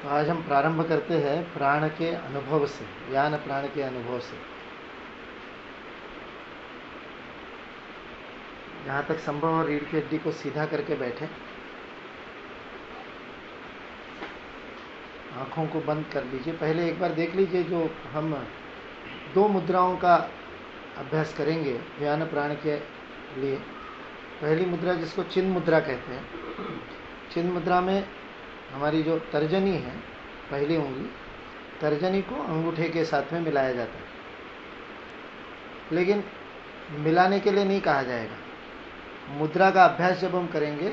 तो आज हम प्रारंभ करते हैं प्राण के अनुभव से, ज्ञान प्राण के अनुभव से। जहाँ तक संभव हो रीढ़ की हड्डी को सीधा करके बैठे, आँखों को बंद कर लीजिए। पहले एक बार देख लीजिए, जो हम 2 मुद्राओं का अभ्यास करेंगे ज्ञान प्राण के लिए। पहली मुद्रा जिसको चिन्ह मुद्रा कहते हैं, चिन्ह मुद्रा में हमारी जो तर्जनी है, पहली उंगली, तर्जनी को अंगूठे के साथ में मिलाया जाता है। लेकिन मिलाने के लिए नहीं कहा जाएगा। मुद्रा का अभ्यास जब हम करेंगे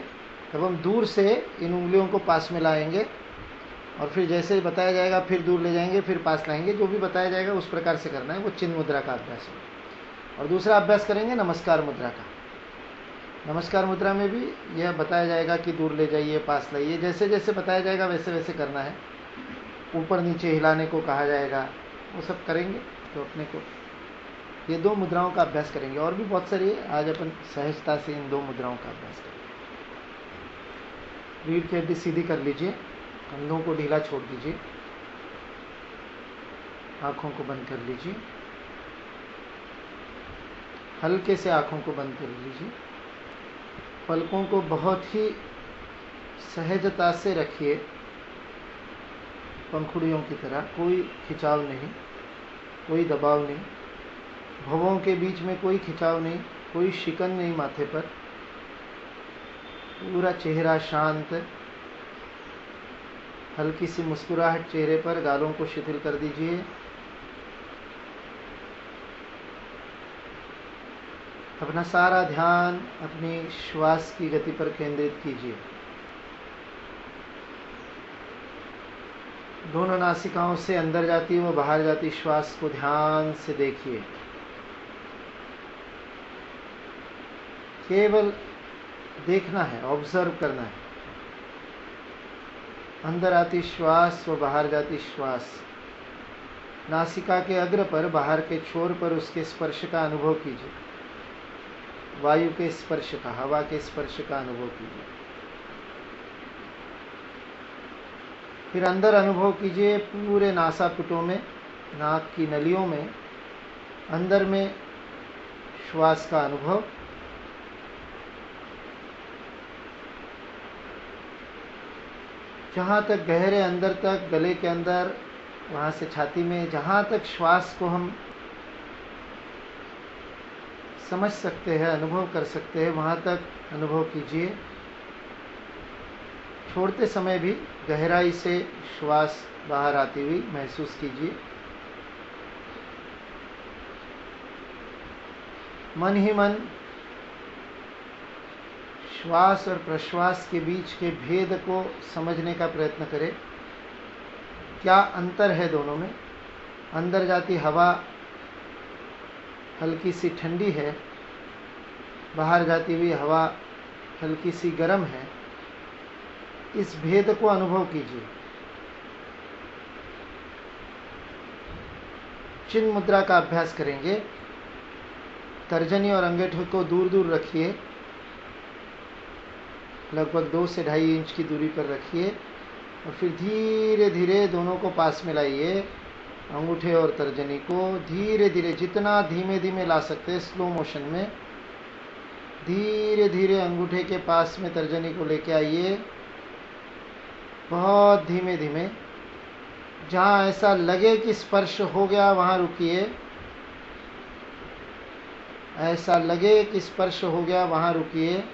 तब हम दूर से इन उंगलियों को पास में लाएंगे और फिर जैसे बताया जाएगा फिर दूर ले जाएंगे, फिर पास लाएंगे। जो भी बताया जाएगा उस प्रकार से करना है, वो चिन्ह मुद्रा का अभ्यास है। और दूसरा अभ्यास करेंगे नमस्कार मुद्रा का। नमस्कार मुद्रा में भी यह बताया जाएगा कि दूर ले जाइए, पास लाइए, जैसे जैसे बताया जाएगा वैसे वैसे करना है। ऊपर नीचे हिलाने को कहा जाएगा, वो सब करेंगे। तो अपने को ये 2 मुद्राओं का अभ्यास करेंगे। और भी बहुत सारी है, आज अपन सहजता से इन 2 मुद्राओं का अभ्यास करेंगे। रीढ़ की हड्डी सीधी कर लीजिए, कंधों को ढीला छोड़ दीजिए, आँखों को बंद कर लीजिए, हल्के से आँखों को बंद कर लीजिए। पलकों को बहुत ही सहजता से रखिए, पंखुड़ियों की तरह। कोई खिंचाव नहीं, कोई दबाव नहीं, भवों के बीच में कोई खिंचाव नहीं, कोई शिकन नहीं माथे पर। पूरा चेहरा शांत, हल्की सी मुस्कुराहट चेहरे पर। गालों को शिथिल कर दीजिए। अपना सारा ध्यान अपनी श्वास की गति पर केंद्रित कीजिए। दोनों नासिकाओं से अंदर जाती व बाहर जाती श्वास को ध्यान से देखिए। केवल देखना है, ऑब्जर्व करना है। अंदर आती श्वास व बाहर जाती श्वास, नासिका के अग्र पर, बाहर के छोर पर उसके स्पर्श का अनुभव कीजिए। वायु के स्पर्श का, हवा के स्पर्श का अनुभव कीजिए। फिर अंदर अनुभव कीजिए पूरे नासापुटों में, नाक की नलियों में, अंदर में श्वास का अनुभव। जहाँ तक गहरे अंदर तक, गले के अंदर, वहाँ से छाती में, जहाँ तक श्वास को हम समझ सकते हैं, अनुभव कर सकते हैं, वहाँ तक अनुभव कीजिए। छोड़ते समय भी गहराई से श्वास बाहर आती हुई महसूस कीजिए। मन ही मन श्वास और प्रश्वास के बीच के भेद को समझने का प्रयत्न करें। क्या अंतर है दोनों में? अंदर जाती हवा हल्की सी ठंडी है, बाहर जाती हुई हवा हल्की सी गर्म है। इस भेद को अनुभव कीजिए। चिन्ह मुद्रा का अभ्यास करेंगे। तर्जनी और अंगूठे को दूर दूर रखिए, लगभग 2 से 2.5 इंच की दूरी पर रखिए और फिर धीरे धीरे दोनों को पास में लाइए। अंगूठे और तर्जनी को धीरे धीरे, जितना धीमे धीमे ला सकते हैं, स्लो मोशन में धीरे धीरे अंगूठे के पास में तर्जनी को लेके आइए, बहुत धीमे धीमे। जहाँ ऐसा लगे कि स्पर्श हो गया वहाँ रुकिए। ऐसा लगे कि स्पर्श हो गया वहाँ रुकिए।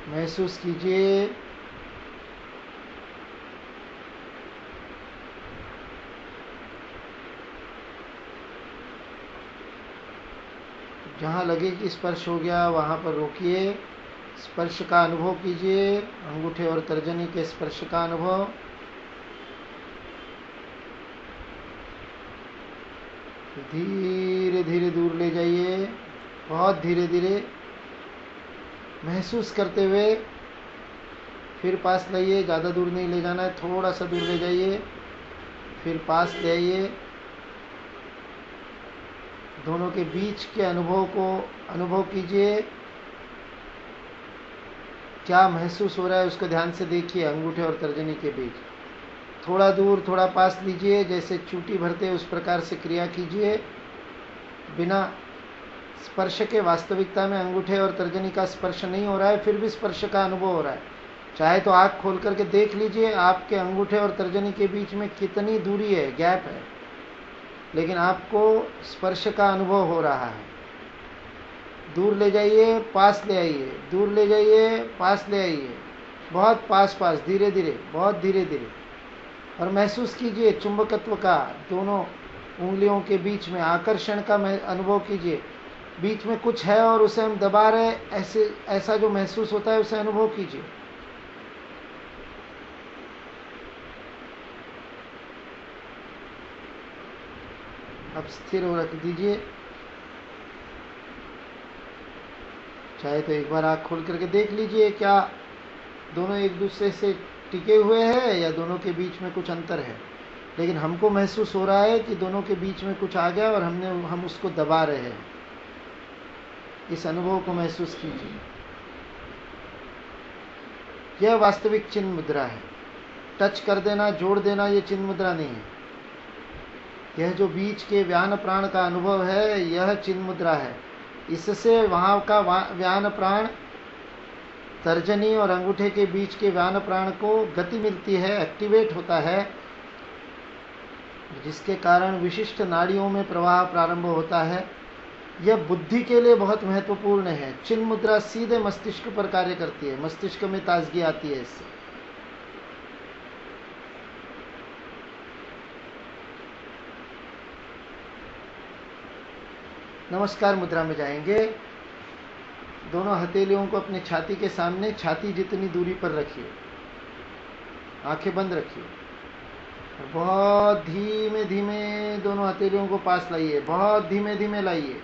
महसूस कीजिए जहाँ लगे कि स्पर्श हो गया वहाँ पर रोकिए। स्पर्श का अनुभव कीजिए, अंगूठे और तर्जनी के स्पर्श का अनुभव। धीरे धीरे दूर ले जाइए, बहुत धीरे धीरे महसूस करते हुए। फिर पास लाइए, ज़्यादा दूर नहीं ले जाना है, थोड़ा सा दूर ले जाइए, फिर पास ले आइए। दोनों के बीच के अनुभव को अनुभव कीजिए। क्या महसूस हो रहा है उसको ध्यान से देखिए। अंगूठे और तर्जनी के बीच थोड़ा दूर थोड़ा पास लीजिए, जैसे चूटी भरते उस प्रकार से क्रिया कीजिए। बिना स्पर्श के वास्तविकता में अंगूठे और तर्जनी का स्पर्श नहीं हो रहा है, फिर भी स्पर्श का अनुभव हो रहा है। चाहे तो आँख खोल करके देख लीजिए आपके अंगूठे और तर्जनी के बीच में कितनी दूरी है, गैप है, लेकिन आपको स्पर्श का अनुभव हो रहा है। दूर ले जाइए, पास ले आइए, दूर ले जाइए, पास ले आइए, बहुत पास पास, धीरे धीरे, बहुत धीरे धीरे। और महसूस कीजिए चुंबकत्व का, दोनों उंगलियों के बीच में आकर्षण का अनुभव कीजिए। बीच में कुछ है और उसे हम दबा रहे, ऐसे ऐसा जो महसूस होता है उसे अनुभव कीजिए। अब स्थिर हो रख दीजिए। चाहे तो एक बार आँख खोल करके देख लीजिए क्या दोनों एक दूसरे से टिके हुए हैं या दोनों के बीच में कुछ अंतर है। लेकिन हमको महसूस हो रहा है कि दोनों के बीच में कुछ आ गया और हम उसको दबा रहे हैं। इस अनुभव को महसूस कीजिए। यह वास्तविक चिन्ह मुद्रा है। टच कर देना, जोड़ देना, ये चिन्ह मुद्रा नहीं है। यह जो बीच के व्यान प्राण का अनुभव है, यह चिन्ह मुद्रा है। इससे वहां का व्यान प्राण, तर्जनी और अंगूठे के बीच के व्यान प्राण को गति मिलती है, एक्टिवेट होता है, जिसके कारण विशिष्ट नाड़ियों में प्रवाह प्रारंभ होता है। यह बुद्धि के लिए बहुत महत्वपूर्ण है। चिन्ह मुद्रा सीधे मस्तिष्क पर कार्य करती है, मस्तिष्क में ताजगी आती है इससे। नमस्कार मुद्रा में जाएंगे। दोनों हथेलियों को अपने छाती के सामने, छाती जितनी दूरी पर रखिए, आंखें बंद रखिए, बहुत धीमे धीमे दोनों हथेलियों को पास लाइए, बहुत धीमे धीमे लाइए,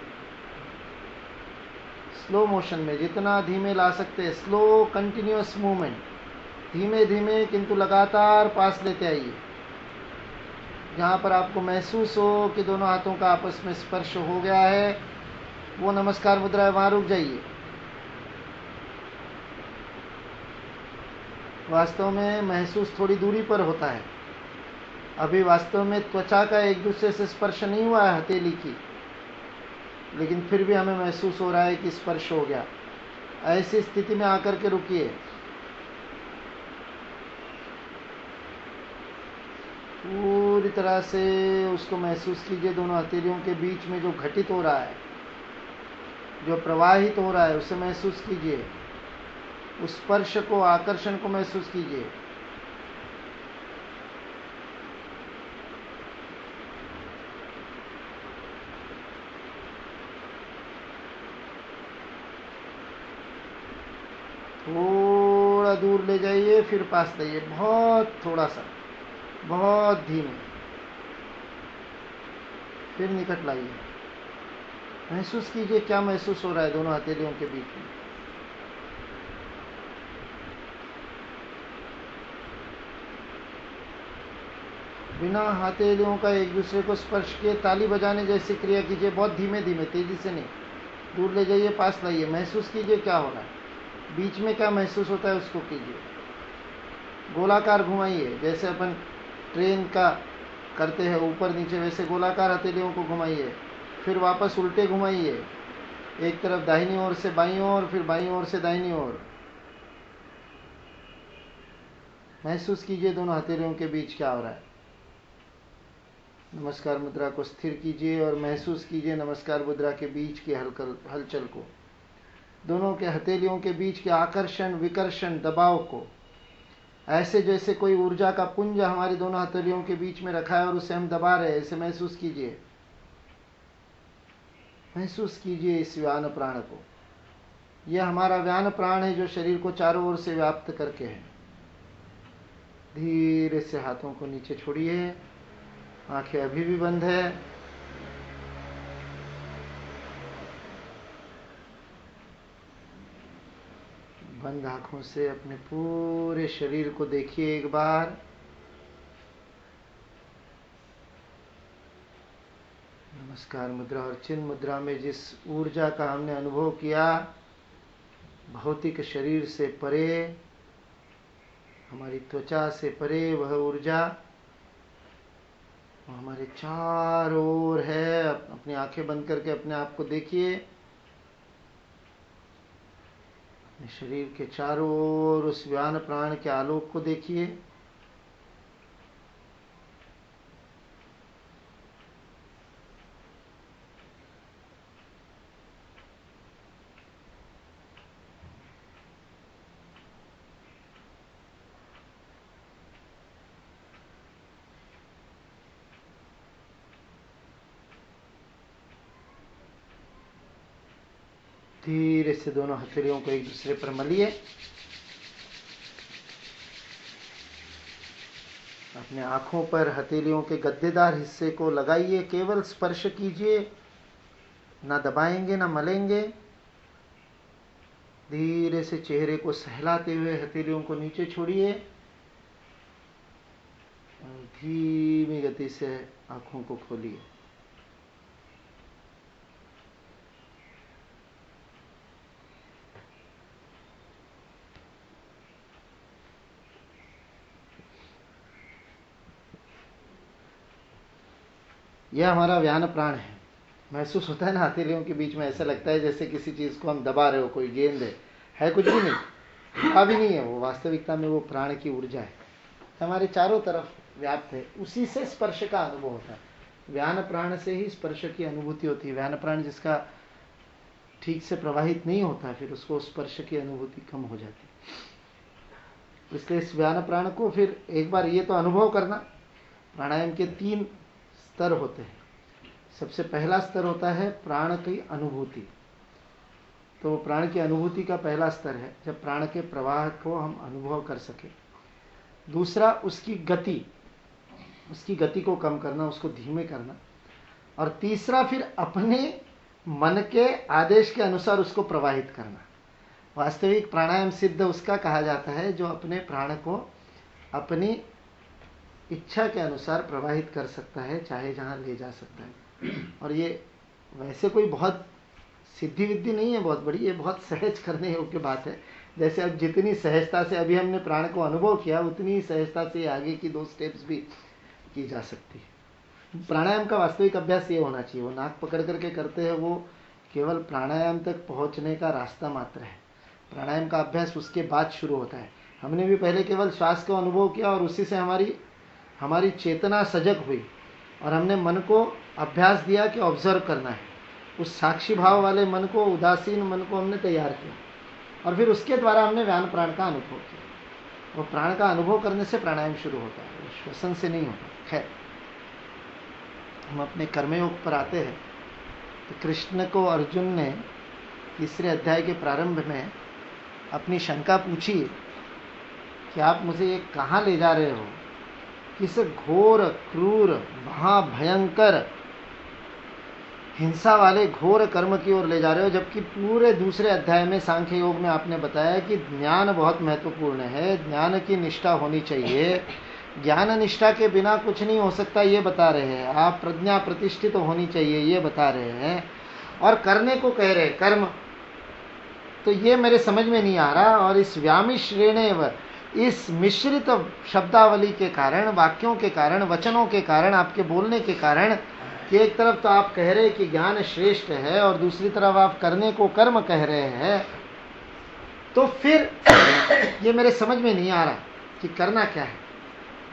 स्लो मोशन में, जितना धीमे ला सकते हैं, स्लो कंटिन्यूअस मूवमेंट, धीमे धीमे किंतु लगातार पास लेते आइए। जहाँ पर आपको महसूस हो कि दोनों हाथों का आपस में स्पर्श हो गया है, वो नमस्कार मुद्रा है, वहाँ रुक जाइए। वास्तव में महसूस थोड़ी दूरी पर होता है। अभी वास्तव में त्वचा का एक दूसरे से स्पर्श नहीं हुआ है हथेली की, लेकिन फिर भी हमें महसूस हो रहा है कि स्पर्श हो गया। ऐसी स्थिति में आकर के रुकिए। पूरी तरह से उसको महसूस कीजिए। दोनों हथेलियों के बीच में जो घटित हो रहा है, जो प्रवाहित हो रहा है, उसे महसूस कीजिए। उस स्पर्श को, आकर्षण को महसूस कीजिए। थोड़ा दूर ले जाइए, फिर पास लाइए, बहुत थोड़ा सा, बहुत धीमे, फिर निकट लाइए। महसूस कीजिए क्या महसूस हो रहा है दोनों हथेलियों के बीच में। बिना हथेलियों का एक दूसरे को स्पर्श किए ताली बजाने जैसी क्रिया कीजिए, बहुत धीमे धीमे, तेजी से नहीं। दूर ले जाइए, पास लाइए, महसूस कीजिए क्या हो रहा है, बीच में क्या महसूस होता है उसको कीजिए। गोलाकार घुमाइए, जैसे अपन ट्रेन का करते हैं ऊपर नीचे, वैसे गोलाकार हथेलियों को घुमाइए। फिर वापस उल्टे घुमाइए, एक तरफ दाहिनी ओर से बाईं ओर, फिर बाईं ओर से दाहिनी ओर। महसूस कीजिए दोनों हथेलियों के बीच क्या हो रहा है। नमस्कार मुद्रा को स्थिर कीजिए और महसूस कीजिए नमस्कार मुद्रा के बीच की हलचल को, दोनों के हथेलियों के बीच के आकर्षण विकर्षण दबाव को। ऐसे जैसे कोई ऊर्जा का पुंज हमारी दोनों हथेलियों के बीच में रखा है और उसे हम दबा रहे हैं, ऐसे महसूस कीजिए। महसूस कीजिए इस व्यान प्राण को। यह हमारा व्यान प्राण है जो शरीर को चारों ओर से व्याप्त करके है। धीरे से हाथों को नीचे छोड़िए, आंखें अभी भी बंद है। बंद आंखों से अपने पूरे शरीर को देखिए एक बार। नमस्कार मुद्रा और चिन्ह मुद्रा में जिस ऊर्जा का हमने अनुभव किया, भौतिक शरीर से परे, हमारी त्वचा से परे वह ऊर्जा हमारे चारों ओर है। अपनी आंखें बंद करके अपने आप को देखिए, अपने शरीर के चारों ओर उस व्यान प्राण के आलोक को देखिए। धीरे से दोनों हथेलियों को एक दूसरे पर मलिए। अपने आंखों पर हथेलियों के गद्देदार हिस्से को लगाइए, केवल स्पर्श कीजिए, ना दबाएंगे ना मलेंगे। धीरे से चेहरे को सहलाते हुए हथेलियों को नीचे छोड़िए। धीमी गति से आंखों को खोलिए। यह हमारा व्यान प्राण है। महसूस होता है ना, हथेलियों के बीच में ऐसा लगता है जैसे किसी चीज को हम दबा रहे हो, कोई गेंद है कुछ भी नहीं, दबा भी नहीं है वो, वास्तविकता में वो प्राण की ऊर्जा है, हमारे चारों तरफ व्याप्त है। उसी से स्पर्श का अनुभव होता है। व्यान प्राण से ही स्पर्श की अनुभूति होती है। व्यान प्राण जिसका ठीक से प्रवाहित नहीं होता है, फिर उसको स्पर्श की अनुभूति कम हो जाती है। इसलिए इस व्यान प्राण को फिर एक बार ये तो अनुभव करना। प्राणायाम के 3 स्तर होते हैं। सबसे पहला स्तर होता है प्राण की अनुभूति। तो प्राण की अनुभूति का पहला स्तर है जब प्राण के प्रवाह को हम अनुभव कर सके। दूसरा उसकी गति को कम करना, उसको धीमे करना। और तीसरा फिर अपने मन के आदेश के अनुसार उसको प्रवाहित करना। वास्तविक प्राणायाम सिद्ध उसका कहा जाता है जो अपने प्राण को अपनी इच्छा के अनुसार प्रवाहित कर सकता है, चाहे जहां ले जा सकता है। और ये वैसे कोई बहुत सिद्धि विद्धि नहीं है बहुत बड़ी, ये बहुत सहज करने योग्य बात है। जैसे अब जितनी सहजता से अभी हमने प्राण को अनुभव किया, उतनी ही सहजता से आगे की 2 स्टेप्स भी की जा सकती है। प्राणायाम का वास्तविक अभ्यास ये होना चाहिए। वो नाक पकड़ करके करते हैं, वो केवल प्राणायाम तक पहुंचने का रास्ता मात्र है। प्राणायाम का अभ्यास उसके बाद शुरू होता है। हमने भी पहले केवल श्वास को अनुभव किया और उसी से हमारी चेतना सजग हुई और हमने मन को अभ्यास दिया कि ऑब्जर्व करना है। उस साक्षी भाव वाले मन को, उदासीन मन को हमने तैयार किया और फिर उसके द्वारा हमने व्यान प्राण का अनुभव किया। वो प्राण का अनुभव करने से प्राणायाम शुरू होता है, श्वसन से नहीं होता। खैर, हम अपने कर्मयोग पर आते हैं। तो कृष्ण को अर्जुन ने 3 अध्याय के प्रारंभ में अपनी शंका पूछी कि आप मुझे ये कहाँ ले जा रहे हो, किस घोर क्रूर महाभयंकर हिंसा वाले घोर कर्म की ओर ले जा रहे हो। जबकि पूरे दूसरे अध्याय में सांख्य योग में आपने बताया कि ज्ञान बहुत महत्वपूर्ण है, ज्ञान की निष्ठा होनी चाहिए, ज्ञान निष्ठा के बिना कुछ नहीं हो सकता, ये बता रहे हैं आप। प्रज्ञा प्रतिष्ठित होनी चाहिए, ये बता रहे हैं। और करने को कह रहे कर्म, तो ये मेरे समझ में नहीं आ रहा। और इस व्यामिश्रेणेव, इस मिश्रित शब्दावली के कारण, वाक्यों के कारण, वचनों के कारण, आपके बोलने के कारण कि एक तरफ तो आप कह रहे कि ज्ञान श्रेष्ठ है और दूसरी तरफ आप करने को कर्म कह रहे हैं, तो फिर ये मेरे समझ में नहीं आ रहा कि करना क्या है।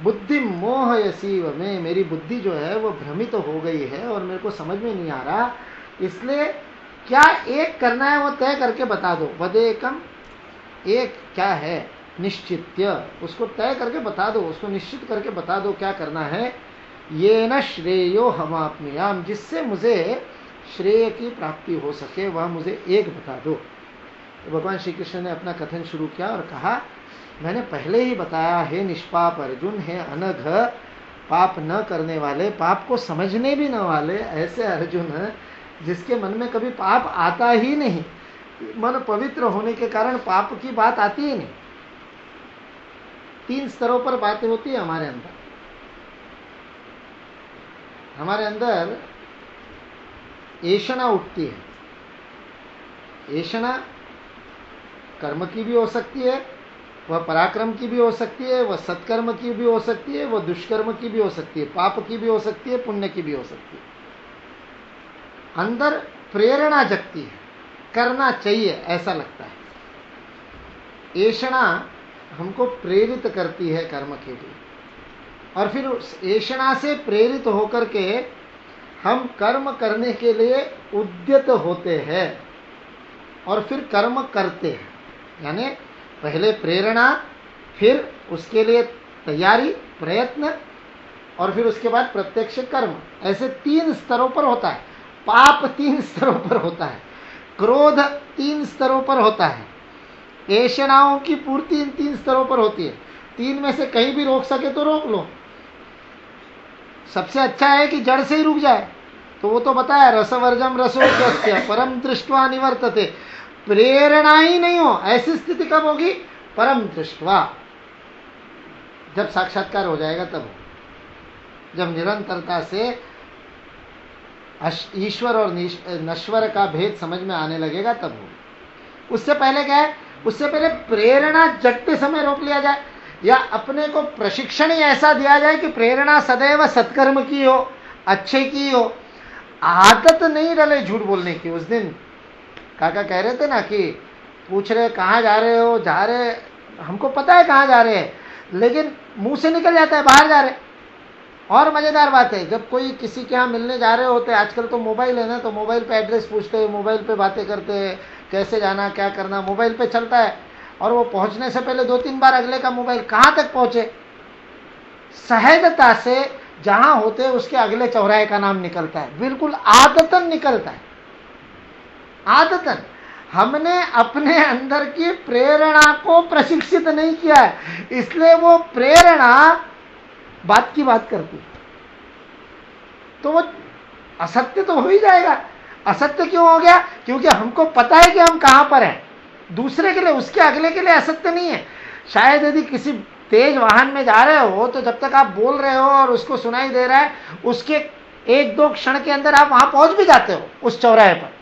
बुद्धि मोह यसीव में, मेरी बुद्धि जो है वो भ्रमित हो गई है और मेरे को समझ में नहीं आ रहा। इसलिए क्या एक करना है वो तय करके बता दो। वदेकम, एक क्या है निश्चित्य, उसको तय करके बता दो, उसको निश्चित करके बता दो क्या करना है। ये न श्रेयो हमाप्नुयाम, जिससे मुझे श्रेय की प्राप्ति हो सके, वह मुझे एक बता दो। तो भगवान श्री कृष्ण ने अपना कथन शुरू किया और कहा, मैंने पहले ही बताया, हे निष्पाप अर्जुन, हे अनघ, पाप न करने वाले, पाप को समझने भी न वाले ऐसे अर्जुन जिसके मन में कभी पाप आता ही नहीं, मन पवित्र होने के कारण पाप की बात आती ही नहीं। 3 स्तरों पर बातें होती है हमारे अंदर ऐषणा उठती है। ऐषणा कर्म की भी हो सकती है, वह पराक्रम की भी हो सकती है, वह सत्कर्म की भी हो सकती है, वह दुष्कर्म की भी हो सकती है, पाप की भी हो सकती है, पुण्य की भी हो सकती है। अंदर प्रेरणा जगती है, करना चाहिए ऐसा लगता है। ऐषणा हमको प्रेरित करती है कर्म के लिए, और फिर उस ऐषणा से प्रेरित होकर के हम कर्म करने के लिए उद्यत होते हैं और फिर कर्म करते हैं। यानी पहले प्रेरणा, फिर उसके लिए तैयारी, प्रयत्न, और फिर उसके बाद प्रत्यक्ष कर्म। ऐसे 3 स्तरों पर होता है। पाप 3 स्तरों पर होता है, क्रोध 3 स्तरों पर होता है, ऐषणाओं की पूर्ति इन 3 स्तरों पर होती है। 3 में से कहीं भी रोक सके तो रोक लो। सबसे अच्छा है कि जड़ से ही रुक जाए। तो वो तो बताया, रसवर्जम रसोज्ञस्य परम दृष्ट्वा निवर्तते। प्रेरणा ही नहीं हो, ऐसी स्थिति कब होगी? परम दृष्ट्वा, जब साक्षात्कार हो जाएगा तब हो। जब निरंतरता से ईश्वर और नश्वर का भेद समझ में आने लगेगा तब हो। उससे पहले क्या है? उससे पहले प्रेरणा जगते समय रोक लिया जाए, या अपने को प्रशिक्षण ही ऐसा दिया जाए कि प्रेरणा सदैव सत्कर्म की हो, अच्छे की हो। आदत नहीं डले झूठ बोलने की। उस दिन काका कह रहे थे ना कि पूछ रहे कहाँ जा रहे हो, जा रहे, हमको पता है कहाँ जा रहे हैं, लेकिन मुंह से निकल जाता है बाहर जा रहे। और मजेदार बात है, जब कोई किसी के यहाँ मिलने जा रहे होते, आजकल तो मोबाइल है ना, तो मोबाइल पे एड्रेस पूछते हैं, मोबाइल पे बातें करते हैं, कैसे जाना क्या करना मोबाइल पे चलता है। और वो पहुंचने से पहले 2-3 बार अगले का मोबाइल कहाँ तक पहुंचे, सहजता से जहां होते उसके अगले चौराहे का नाम निकलता है, बिल्कुल आदतन निकलता है। आदतन हमने अपने अंदर की प्रेरणा को प्रशिक्षित नहीं किया है, इसलिए वो प्रेरणा बात की बात करती है, तो वो असत्य तो हो ही जाएगा। असत्य क्यों हो गया? क्योंकि हमको पता है कि हम कहां पर हैं। दूसरे के लिए, उसके अगले के लिए असत्य नहीं है। शायद यदि किसी तेज वाहन में जा रहे हो तो जब तक आप बोल रहे हो और उसको सुनाई दे रहा है, उसके 1-2 क्षण के अंदर आप वहां पहुंच भी जाते हो उस चौराहे पर।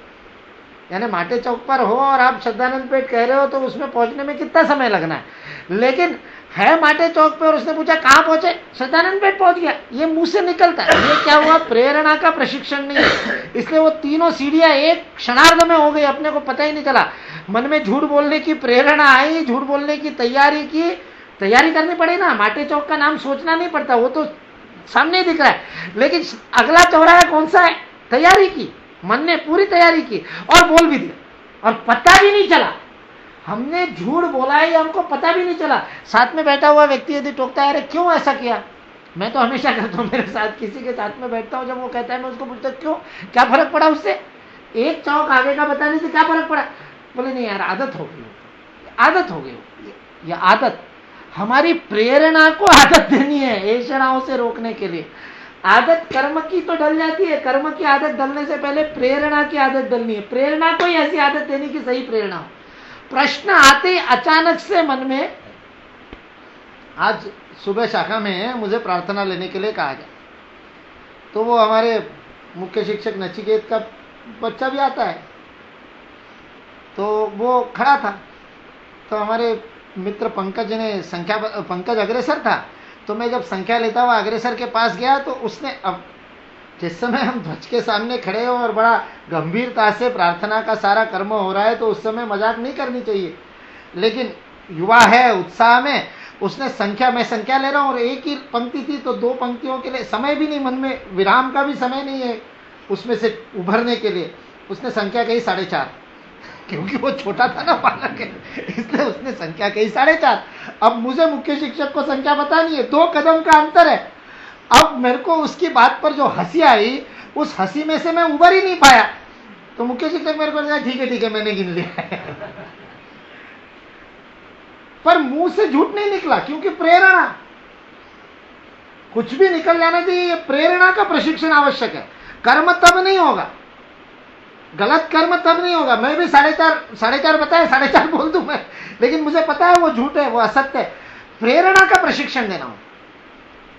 यानी माटे चौक पर हो और आप श्रद्धानंद पेट कह रहे हो तो उसमें पहुंचने में कितना समय लगना है, लेकिन है माटे चौक पे और उसने पूछा कहां पहुंचे, श्रद्धानंद पेट पहुंच गया, ये मुंह से निकलता है। ये क्या हुआ? प्रेरणा का प्रशिक्षण नहीं है। इसलिए वो तीनों सीढ़ियां एक क्षणार्ध में हो गई, अपने को पता ही नहीं चला। मन में झूठ बोलने की प्रेरणा आई, झूठ बोलने की तैयारी करनी पड़ी ना। माटे चौक का नाम सोचना नहीं पड़ता, वो तो सामने ही दिख रहा है, लेकिन अगला चौराहा कौन सा है? तैयारी की, मन ने पूरी तैयारी की और बोल भी दिया और पता भी नहीं चला। हमने झूठ बोला है, हमको पता भी नहीं चला। साथ में बैठा हुआ व्यक्ति यदि टोकता है, अरे क्यों ऐसा किया? मैं तो हमेशा करता हूँ, मेरे साथ किसी के साथ में बैठता हूँ, जब वो कहता है मैं उसको पूछता क्यों, क्या फर्क पड़ा उससे? एक चौक आगे का बताने से क्या फर्क पड़ा? बोले नहीं यार, आदत हो गई, आदत हो गई। ये आदत, हमारी प्रेरणा को आदत देनी है ऐषणाओं से रोकने के लिए। आदत कर्म की तो डल जाती है, कर्म की आदत डलने से पहले प्रेरणा की आदत डलनी है। प्रेरणा को ही ऐसी आदत देनी कि सही प्रेरणा हो। प्रश्न आते अचानक से मन में, आज सुबह शाखा में मुझे प्रार्थना लेने के लिए कहा गया, तो वो हमारे मुख्य शिक्षक नचिकेत का बच्चा भी आता है, तो वो खड़ा था। तो हमारे मित्र पंकज ने पंकज अग्रसर था, तो मैं जब संख्या लेता हुआ अग्रसर के पास गया तो उसने, अब जिस समय हम ध्वज के सामने खड़े हो और बड़ा गंभीरता से प्रार्थना का सारा कर्म हो रहा है, तो उस समय मजाक नहीं करनी चाहिए, लेकिन युवा है, उत्साह में उसने संख्या, मैं संख्या ले रहा हूँ और एक ही पंक्ति थी, तो 2 पंक्तियों के लिए समय भी नहीं, मन में विराम का भी समय नहीं है उसमें से उभरने के लिए। उसने संख्या कही 4.5, क्योंकि वो छोटा था ना बालक है, इसलिए उसने संख्या कही 4.5। अब मुझे मुख्य शिक्षक को संख्या बतानी है, 2 कदम का अंतर है। अब मेरे को उसकी बात पर जो हंसी आई, उस हंसी में से मैं उबर ही नहीं पाया। तो मुख्य शिक्षक मेरे को कहा ठीक है मैंने गिन लिया पर मुंह से झूठ नहीं निकला, क्योंकि प्रेरणा, कुछ भी निकल जाना चाहिए, ये प्रेरणा का प्रशिक्षण आवश्यक है। कर्म तब नहीं होगा, गलत कर्म तब नहीं होगा। मैं भी 4.5 बताया, 4.5 बोल दूं मैं, लेकिन मुझे पता है वो झूठ है, वो असत्य है। प्रेरणा का प्रशिक्षण देना हो,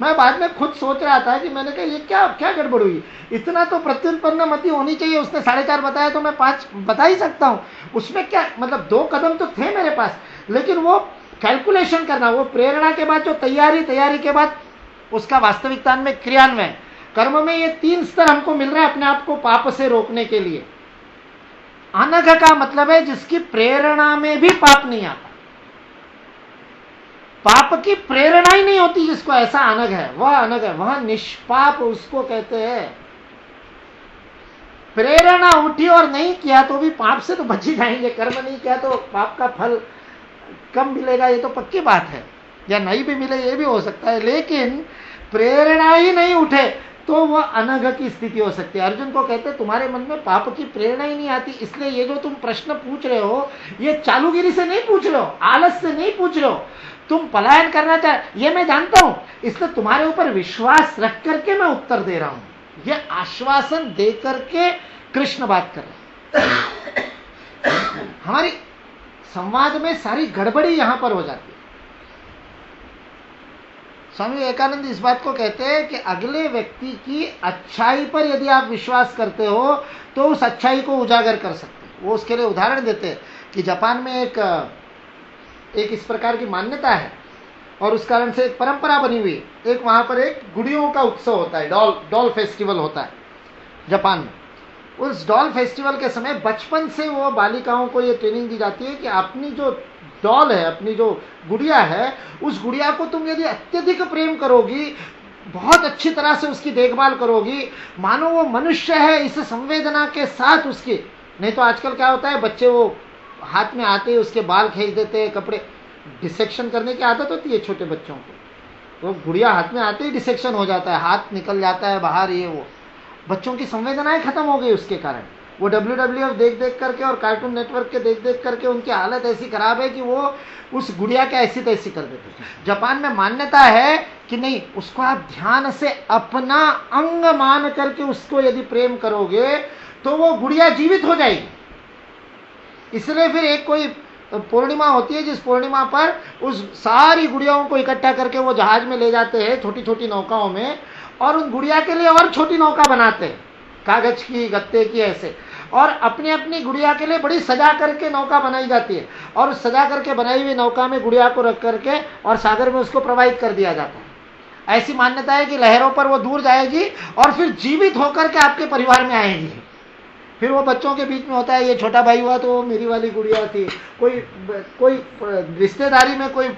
मैं बाद में खुद सोच रहा था कि मैंने कहा ये क्या क्या गड़बड़ हुई, इतना तो प्रत्युत्पन्न मति होनी चाहिए, उसने 4.5 बताया तो मैं 5 बता ही सकता हूं, उसमें क्या मतलब 2 कदम तो थे मेरे पास, लेकिन वो कैलकुलेशन करना, वो प्रेरणा के बाद जो तैयारी के बाद उसका वास्तविकता में क्रियान्वयन, कर्म में ये 3 स्तर हमको मिल रहा है अपने आप को पाप से रोकने के लिए। अनघ का मतलब है जिसकी प्रेरणा में भी पाप नहीं आता, पाप की प्रेरणा ही नहीं होती जिसको, ऐसा अनघ है, वह अनघ है, वह निष्पाप उसको कहते हैं। प्रेरणा उठी और नहीं किया तो भी पाप से तो बच ही जाएंगे, कर्म नहीं किया तो पाप का फल कम मिलेगा, ये तो पक्की बात है, या नहीं भी मिले ये भी हो सकता है, लेकिन प्रेरणा ही नहीं उठे तो वह अनघ की स्थिति हो सकती है। अर्जुन को कहते तुम्हारे मन में पाप की प्रेरणा ही नहीं आती, इसलिए ये जो तुम प्रश्न पूछ रहे हो ये चालूगिरी से नहीं पूछ रहे हो, आलस से नहीं पूछ रहे हो, तुम पलायन करना चाह, ये मैं जानता हूं, इसलिए तुम्हारे ऊपर विश्वास रख करके मैं उत्तर दे रहा हूं। ये आश्वासन दे करके कृष्ण बात कर रहे हैं। हमारी संवाद में सारी गड़बड़ी यहां पर हो जाती है। स्वामी विवेकानंद इस बात को कहते हैं कि अगले व्यक्ति की अच्छाई पर यदि आप विश्वास करते हो तो उस अच्छाई को उजागर कर सकते हैं। वो उसके लिए उदाहरण देते हैं कि जापान में एक इस प्रकार की मान्यता है और उस कारण से एक परंपरा बनी हुई है। एक वहां पर एक गुड़ियों का उत्सव होता है, डॉल फेस्टिवल होता है जापान में। उस डॉल फेस्टिवल के समय बचपन से वो बालिकाओं को ये ट्रेनिंग दी जाती है कि अपनी जो डॉल है, अपनी जो गुड़िया है, उस गुड़िया को तुम यदि अत्यधिक प्रेम करोगी, बहुत अच्छी तरह से उसकी देखभाल करोगी, मानो वो मनुष्य है इस संवेदना के साथ उसकी। नहीं तो आजकल क्या होता है, बच्चे वो हाथ में आते ही उसके बाल खींच देते हैं, कपड़े डिसेक्शन करने की आदत होती है छोटे बच्चों को, तो गुड़िया हाथ में आते ही डिसेक्शन हो जाता है, हाथ निकल जाता है बाहर, ये वो बच्चों की संवेदनाएं खत्म हो गई उसके कारण। वो WWF देख देख करके और कार्टून नेटवर्क के देख देख करके उनकी हालत ऐसी खराब है कि वो उस गुड़िया के ऐसी तैसी कर देते। जापान में मान्यता है कि नहीं, उसको आप ध्यान से अपना अंग मान करके उसको यदि प्रेम करोगे तो वो गुड़िया जीवित हो जाएगी। इसलिए फिर एक कोई पूर्णिमा होती है जिस पूर्णिमा पर उस सारी गुड़ियाओं को इकट्ठा करके वो जहाज में ले जाते हैं, छोटी छोटी नौकाओं में, और उन गुड़िया के लिए और छोटी नौका बनाते हैं, कागज की, गत्ते की, ऐसे, और अपनी अपनी गुड़िया के लिए बड़ी सजा करके नौका बनाई जाती है, और उस सजा करके बनाई हुई नौका में गुड़िया को रख करके और सागर में उसको प्रवाहित कर दिया जाता है। ऐसी मान्यता है कि लहरों पर वो दूर जाएगी और फिर जीवित होकर के आपके परिवार में आएगी। फिर वो बच्चों के बीच में होता है, ये छोटा भाई हुआ तो वो मेरी वाली गुड़िया थी, कोई रिश्तेदारी में कोई,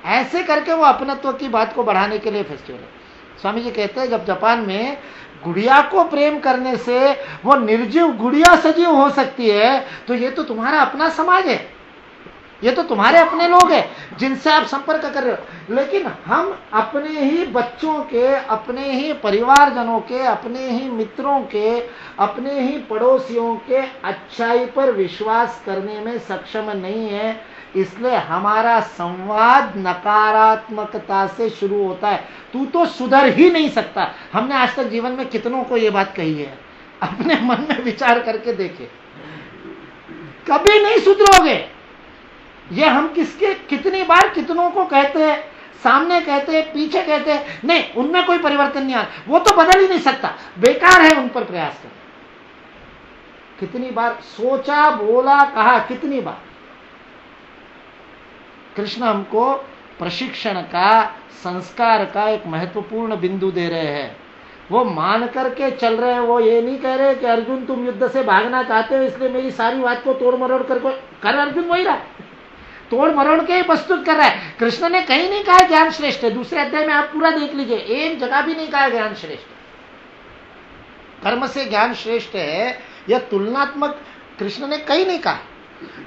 ऐसे करके वो अपनत्व की बात को बढ़ाने के लिए फेस्टिवल है। स्वामी जी कहते हैं जब जापान में गुड़िया को प्रेम करने से वो निर्जीव गुड़िया सजीव हो सकती है, तो ये तो तुम्हारा अपना समाज है, ये तो तुम्हारे अपने लोग हैं जिनसे आप संपर्क कर रहे हो। लेकिन हम अपने ही बच्चों के, अपने ही परिवारजनों के, अपने ही मित्रों के, अपने ही पड़ोसियों के अच्छाई पर विश्वास करने में सक्षम नहीं है, इसलिए हमारा संवाद नकारात्मकता से शुरू होता है। तू तो सुधर ही नहीं सकता। हमने आज तक जीवन में कितनों को ये बात कही है, अपने मन में विचार करके देखे, कभी नहीं सुधरोगे। ये हम कितनी बार कितनों को कहते हैं, सामने कहते हैं, पीछे कहते हैं, नहीं उनमें कोई परिवर्तन नहीं आ रहा, वो तो बदल ही नहीं सकता, बेकार है उन पर प्रयास करना। कितनी बार सोचा, बोला, कहा, कितनी बार। कृष्ण हमको प्रशिक्षण का, संस्कार का एक महत्वपूर्ण बिंदु दे रहे हैं। वो मान करके चल रहे हैं, वो ये नहीं कह रहे कि अर्जुन तुम युद्ध से भागना चाहते हो इसलिए मेरी सारी बात को तोड़ मरोड़ कर अर्जुन वही रहा, तोड़ मरोड़ के ही प्रस्तुत कर रहा है। कृष्ण ने कहीं नहीं कहा ज्ञान श्रेष्ठ है, दूसरे अध्याय में आप पूरा देख लीजिए, एक जगह भी नहीं कहा ज्ञान श्रेष्ठ है, कर्म से ज्ञान श्रेष्ठ है, यह तुलनात्मक कृष्ण ने कहीं नहीं कहा।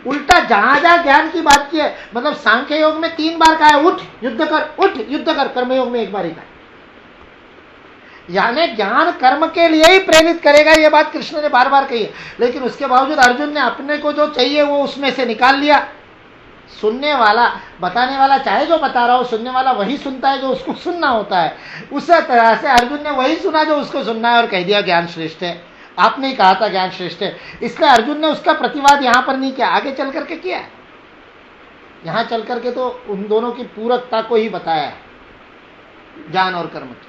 उल्टा जहां जहां ज्ञान की बात की है, मतलब सांख्य योग में 3 बार कहा है उठ युद्ध कर, उठ युद्ध कर, कर्मयोग में 1 बार ही कहा। यानी ज्ञान कर्म के लिए ही प्रेरित करेगा, यह बात कृष्ण ने बार बार कही है। लेकिन उसके बावजूद अर्जुन ने अपने को जो चाहिए वो उसमें से निकाल लिया। सुनने वाला, बताने वाला चाहे जो बता रहा हो, सुनने वाला वही सुनता है जो उसको सुनना होता है। उस तरह से अर्जुन ने वही सुना जो उसको सुनना है और कह दिया ज्ञान श्रेष्ठ है। आपने ही कहा था ज्ञान श्रेष्ठ है, इसलिए अर्जुन ने उसका प्रतिवाद यहां पर नहीं किया, आगे चल करके किया। यहां चल करके तो उन दोनों की पूरकता को ही बताया है। ज्ञान और कर्म की।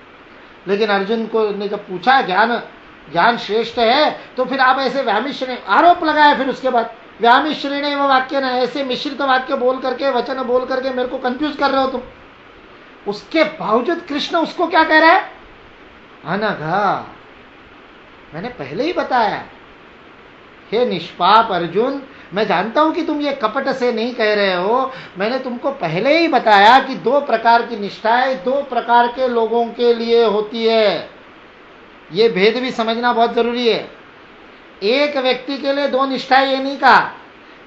लेकिन अर्जुन को ने जब पूछा ज्ञान श्रेष्ठ है, तो फिर आप ऐसे व्यामिश्र आरोप लगाया, फिर उसके बाद व्यामिश्रेण वो वाक्य ना, ऐसे मिश्रित वाक्य बोल करके, वचन बोल करके मेरे को कंफ्यूज कर रहे हो तुम। उसके बावजूद कृष्ण उसको क्या कह रहा है? अनघा, मैंने पहले ही बताया, हे निष्पाप अर्जुन, मैं जानता हूं कि तुम ये कपट से नहीं कह रहे हो, मैंने तुमको पहले ही बताया कि 2 प्रकार की निष्ठाएं 2 प्रकार के लोगों के लिए होती है। ये भेद भी समझना बहुत जरूरी है। एक व्यक्ति के लिए 2 निष्ठाएं, ये नहीं कहा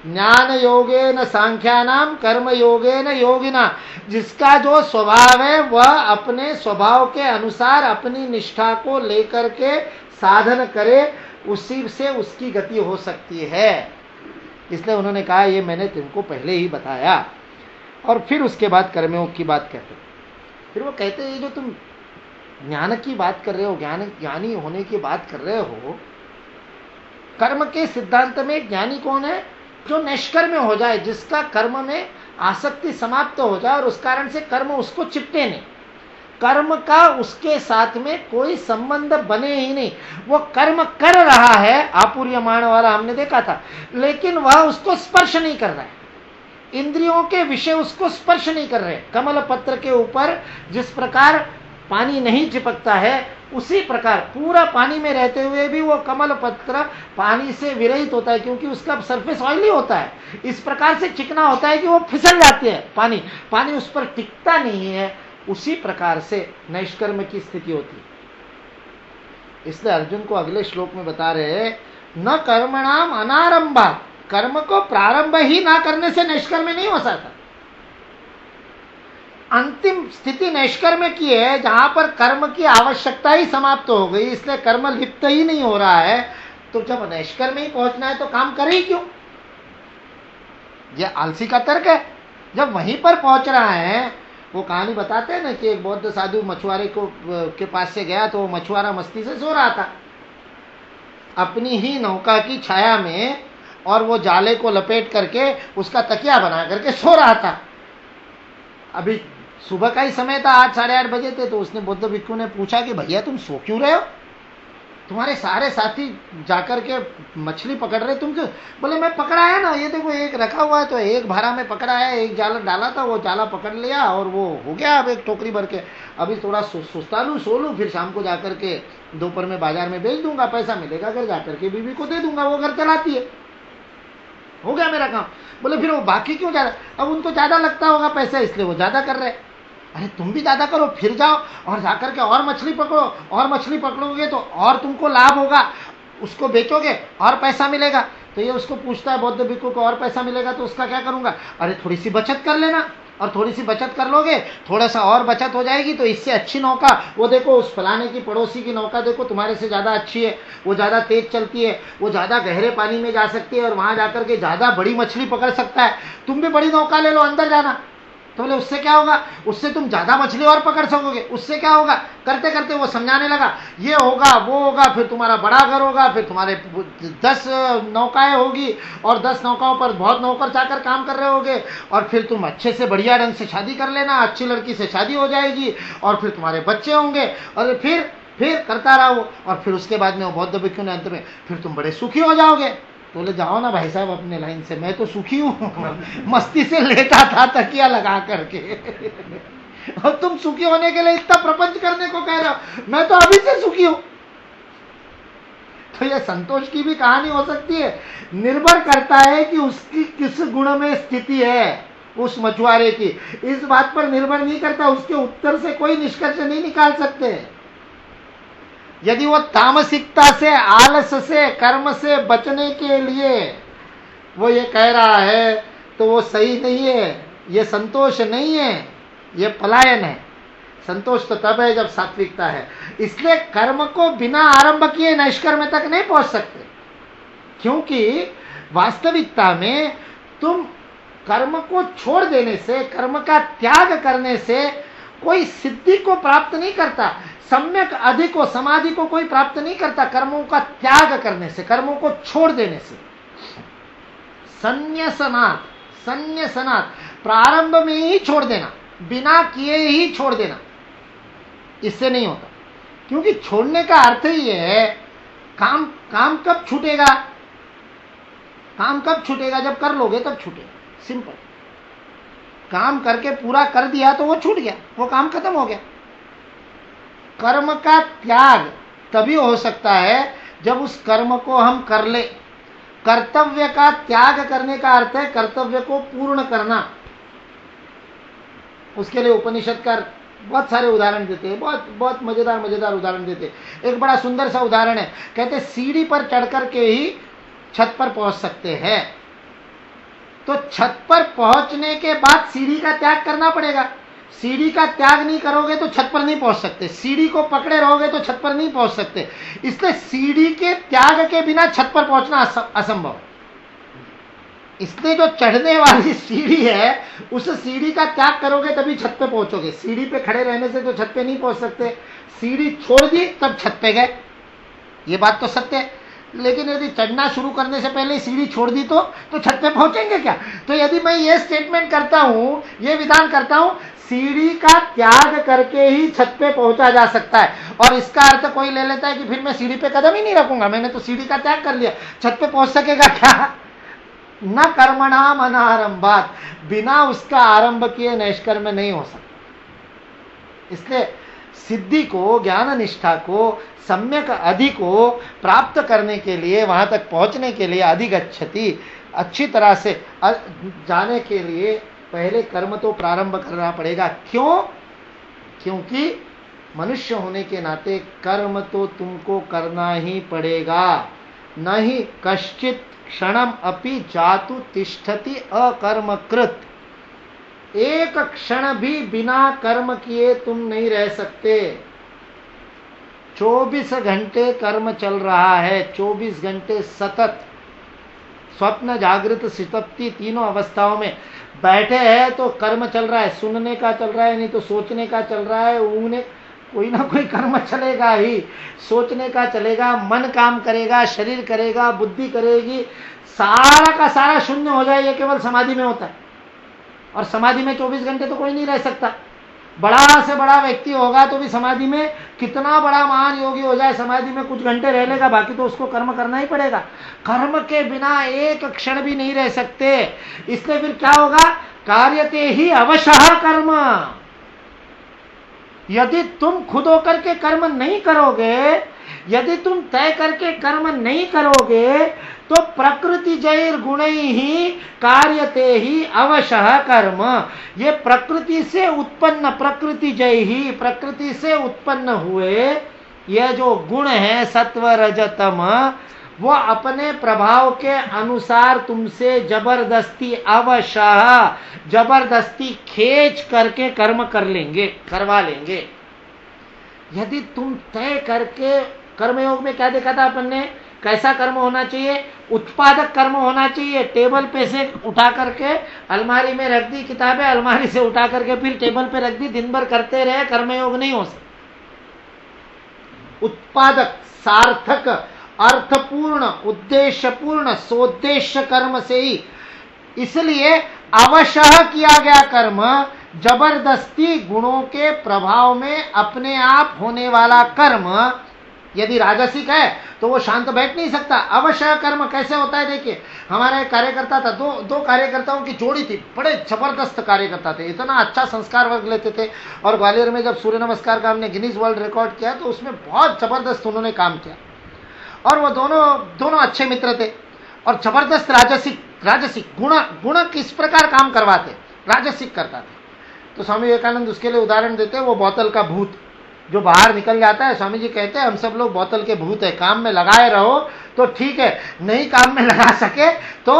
ज्ञान योगेन सांख्यानाम कर्म योगेन योगिना। जिसका जो स्वभाव है वह अपने स्वभाव के अनुसार अपनी निष्ठा को लेकर के साधन करे, उसी से उसकी गति हो सकती है। इसलिए उन्होंने कहा ये मैंने तुमको पहले ही बताया। और फिर उसके बाद कर्मयों की बात कहते, फिर वो कहते ये जो तुम ज्ञान की बात कर रहे हो, ज्ञानी होने की बात कर रहे हो, कर्म के सिद्धांत में ज्ञानी कौन है? जो निष्कर्म हो जाए, जिसका कर्म में आसक्ति समाप्त हो जाए और उस कारण से कर्म उसको चिपटे नहीं, कर्म का उसके साथ में कोई संबंध बने ही नहीं। वो कर्म कर रहा है, आपूर्यमाण वाला हमने देखा था, लेकिन वह उसको स्पर्श नहीं कर रहा है, इंद्रियों के विषय उसको स्पर्श नहीं कर रहे। कमल पत्र के ऊपर जिस प्रकार पानी नहीं चिपकता है, उसी प्रकार पूरा पानी में रहते हुए भी वो कमल पत्र पानी से विरहित होता है, क्योंकि उसका सरफेस ऑयली होता है, इस प्रकार से चिकना होता है कि वो फिसल जाती है, पानी उस पर टिकता नहीं है। उसी प्रकार से नैष्कर्म की स्थिति होती है। इसलिए अर्जुन को अगले श्लोक में बता रहे हैं, न कर्मणाम अनारंभा, कर्म को प्रारंभ ही ना करने से नैष्कर्म नहीं हो सकता। अंतिम स्थिति नैष्कर्म की है, जहां पर कर्म की आवश्यकता ही समाप्त हो गई, इसलिए कर्म लिप्त ही नहीं हो रहा है। तो जब नैष्कर्म ही पहुंचना है तो काम करे ही क्यों? यह आलसी का तर्क है। जब वहीं पर पहुंच रहा है, वो कहानी बताते हैं ना कि एक बौद्ध साधु मछुआरे के पास से गया, तो वो मछुआरा मस्ती से सो रहा था अपनी ही नौका की छाया में, और वो जाले को लपेट करके उसका तकिया बना करके सो रहा था। अभी सुबह का ही समय था, 8 साढ़े 8 बजे थे। तो उसने बुद्ध भिक्षु ने पूछा कि भैया तुम सो क्यों रहे हो? तुम्हारे सारे साथी जाकर के मछली पकड़ रहे, तुम क्यों? बोले मैं पकड़ा है ना, ये देखो एक रखा हुआ है, तो एक भारा में पकड़ा है, एक जाला डाला था, वो जाला पकड़ लिया और वो हो गया अब एक टोकरी भर के। अभी थोड़ा सुस्ता लूँ, सो लूँ, फिर शाम को जाकर के दोपहर में बाजार में बेच दूंगा, पैसा मिलेगा, घर जाकर के बीवी को दे दूंगा, वो घर चलाती है, हो गया मेरा काम। बोले फिर वो बाकी क्यों ज्यादा? अब उनको ज्यादा लगता होगा पैसा, इसलिए वो ज्यादा कर रहे। अरे तुम भी ज्यादा करो, फिर जाओ और जाकर के और मछली पकड़ो, और मछली पकड़ोगे तो और तुमको लाभ होगा, उसको बेचोगे और पैसा मिलेगा। तो ये उसको पूछता है बौद्ध भिक्षु को, और पैसा मिलेगा तो उसका क्या करूंगा? अरे थोड़ी सी बचत कर लेना, और थोड़ी सी बचत कर लोगे, थोड़ा सा और बचत हो जाएगी, तो इससे अच्छी नौका, वो देखो उस फलाने की पड़ोसी की नौका देखो तुम्हारे से ज्यादा अच्छी है, वो ज्यादा तेज चलती है, वो ज्यादा गहरे पानी में जा सकती है और वहां जाकर के ज्यादा बड़ी मछली पकड़ सकता है, तुम भी बड़ी नौका ले लो, अंदर जाना। तो बोले उससे क्या होगा? उससे तुम ज्यादा मछली और पकड़ सकोगे, उससे क्या होगा? करते करते वो समझाने लगा, ये होगा वो होगा, फिर तुम्हारा बड़ा घर होगा, फिर तुम्हारे 10 नौकाएं होगी, और 10 नौकाओं पर बहुत नौकर चाकर काम कर रहे होगे, और फिर तुम अच्छे से बढ़िया ढंग से शादी कर लेना, अच्छी लड़की से शादी हो जाएगी, और फिर तुम्हारे बच्चे होंगे, और फिर करता रहो, और फिर उसके बाद में वो बौद्ध भिक्षु ने अंत में, फिर तुम बड़े सुखी हो जाओगे। तो बोले जाओ ना भाई साहब अपने लाइन से, मैं तो सुखी हूँ, मस्ती से लेटा था तकिया लगा करके, और तुम सुखी होने के लिए इतना प्रपंच करने को कह रहे हो, मैं तो अभी से सुखी हूँ। तो यह संतोष की भी कहानी हो सकती है, निर्भर करता है कि उसकी किस गुण में स्थिति है उस मछुआरे की, इस बात पर निर्भर नहीं करता। उसके उत्तर से कोई निष्कर्ष नहीं निकाल सकते। यदि वो तामसिकता से, आलस से, कर्म से बचने के लिए वो ये कह रहा है तो वो सही नहीं है, ये संतोष नहीं है, ये पलायन है। संतोष तो तब है जब सात्विकता है। इसलिए कर्म को बिना आरंभ किए नैष्कर्म तक नहीं पहुंच सकते, क्योंकि वास्तविकता में तुम कर्म को छोड़ देने से, कर्म का त्याग करने से कोई सिद्धि को प्राप्त नहीं करता, सम्यक अधिक को समाधि को कोई प्राप्त नहीं करता। कर्मों का त्याग करने से, कर्मों को छोड़ देने से, संन्यासनात्, प्रारंभ में ही छोड़ देना, बिना किए ही छोड़ देना, इससे नहीं होता, क्योंकि छोड़ने का अर्थ ही है काम। काम कब छूटेगा? काम कब छूटेगा? जब कर लोगे तब छूटेगा, सिंपल। काम करके पूरा कर दिया तो वो छूट गया, वो काम खत्म हो गया। कर्म का त्याग तभी हो सकता है जब उस कर्म को हम कर ले। कर्तव्य का त्याग करने का अर्थ है कर्तव्य को पूर्ण करना। उसके लिए उपनिषद का बहुत सारे उदाहरण देते हैं, बहुत बहुत मजेदार उदाहरण देते हैं। एक बड़ा सुंदर सा उदाहरण है, कहते सीढ़ी पर चढ़ करके ही छत पर पहुंच सकते हैं। तो छत पर पहुंचने के बाद सीढ़ी का त्याग करना पड़ेगा। सीढ़ी का त्याग नहीं करोगे तो छत पर नहीं पहुंच सकते। सीढ़ी को पकड़े रहोगे तो छत पर नहीं पहुंच सकते। इसलिए सीढ़ी के त्याग के बिना छत पर पहुंचना असंभव। इसलिए जो चढ़ने वाली सीढ़ी है उस सीढ़ी का त्याग करोगे तभी छत पे पहुंचोगे। सीढ़ी पे खड़े रहने से तो छत पे नहीं पहुंच सकते। सीढ़ी छोड़ दी तब छत पे गए, ये बात तो सत्य है। लेकिन यदि चढ़ना शुरू करने से पहले सीढ़ी छोड़ दी तो छत पे पहुंचेंगे क्या? तो यदि मैं ये स्टेटमेंट करता हूं, ये विधान करता हूं, सीढ़ी का त्याग करके ही छत पे पहुंचा जा सकता है, और इसका अर्थ कोई ले लेता है कि फिर मैं सीढ़ी पे कदम ही नहीं रखूंगा, मैंने तो सीढ़ी का त्याग कर लिया, छत पे पहुंच सकेगा क्या? न कर्मणाम अनारंभात, बिना उसका आरंभ किए नैष्कर्म नहीं हो सकता। इसलिए सिद्धि को, ज्ञान निष्ठा को, सम्यक अधि को प्राप्त करने के लिए, वहां तक पहुंचने के लिए, अधिगच्छति, अच्छी तरह से जाने के लिए पहले कर्म तो प्रारंभ करना पड़ेगा। क्यों? क्योंकि मनुष्य होने के नाते कर्म तो तुमको करना ही पड़ेगा। नहीं कश्चित क्षणम अपि जातु तिष्ठति अकर्मकृत। एक क्षण भी बिना कर्म किए तुम नहीं रह सकते। 24 घंटे कर्म चल रहा है, 24 घंटे सतत, स्वप्न जागृत सुषुप्ति तीनों अवस्थाओं में बैठे हैं तो कर्म चल रहा है। सुनने का चल रहा है, नहीं तो सोचने का चल रहा है, ऊँगने कोई ना कोई कर्म चलेगा ही। सोचने का चलेगा, मन काम करेगा, शरीर करेगा, बुद्धि करेगी, सारा का सारा शून्य हो जाए, ये केवल समाधि में होता है। और समाधि में 24 घंटे तो कोई नहीं रह सकता। बड़ा से बड़ा व्यक्ति होगा तो भी समाधि में, कितना बड़ा महान योगी हो जाए, समाधि में कुछ घंटे रह लेगा, बाकी तो उसको कर्म करना ही पड़ेगा। कर्म के बिना एक क्षण भी नहीं रह सकते। इसलिए फिर क्या होगा? कार्यते ही अवशः कर्म। यदि तुम खुद होकर के कर्म नहीं करोगे, यदि तुम तय करके कर्म नहीं करोगे, तो प्रकृति जैर गुण ही कार्यते ही अवशः कर्म। ये प्रकृति से उत्पन्न, प्रकृति जय ही, प्रकृति से उत्पन्न हुए ये जो गुण है सत्व रजतम, वो अपने प्रभाव के अनुसार तुमसे जबरदस्ती, अवशः जबरदस्ती खींच करके कर्म कर लेंगे, करवा लेंगे। यदि तुम तय करके, कर्मयोग में क्या देखा था अपन ने, कैसा कर्म होना चाहिए? उत्पादक कर्म होना चाहिए। टेबल पे से उठा करके अलमारी में रख दी किताबें, अलमारी से उठा करके फिर टेबल पे रख दी, दिन भर करते रहे, कर्मयोग नहीं हो सकता। उत्पादक, सार्थक, अर्थपूर्ण, उद्देश्यपूर्ण, सोद्देश्य कर्म से ही। इसलिए अवशः किया गया कर्म, जबरदस्ती गुणों के प्रभाव में अपने आप होने वाला कर्म, यदि राजसिक है तो वो शांत बैठ नहीं सकता। अवश्य कर्म कैसे होता है? देखिए, हमारा एक कार्यकर्ता था, दो कार्यकर्ताओं की जोड़ी थी, बड़े जबरदस्त कार्यकर्ता थे, इतना अच्छा संस्कार वर्ग लेते थे। और ग्वालियर में जब सूर्य नमस्कार का हमने गिनीज वर्ल्ड रिकॉर्ड किया तो उसमें बहुत जबरदस्त उन्होंने काम किया। और वो दोनों अच्छे मित्र थे और जबरदस्त राजसिक गुण किस प्रकार काम करवाते, राजसिक करता थे। तो स्वामी विवेकानंद उसके लिए उदाहरण देते हैं, वो बोतल का भूत जो बाहर निकल जाता है। स्वामी जी कहते हैं हम सब लोग बोतल के भूत है, काम में लगाए रहो तो ठीक है, नहीं काम में लगा सके तो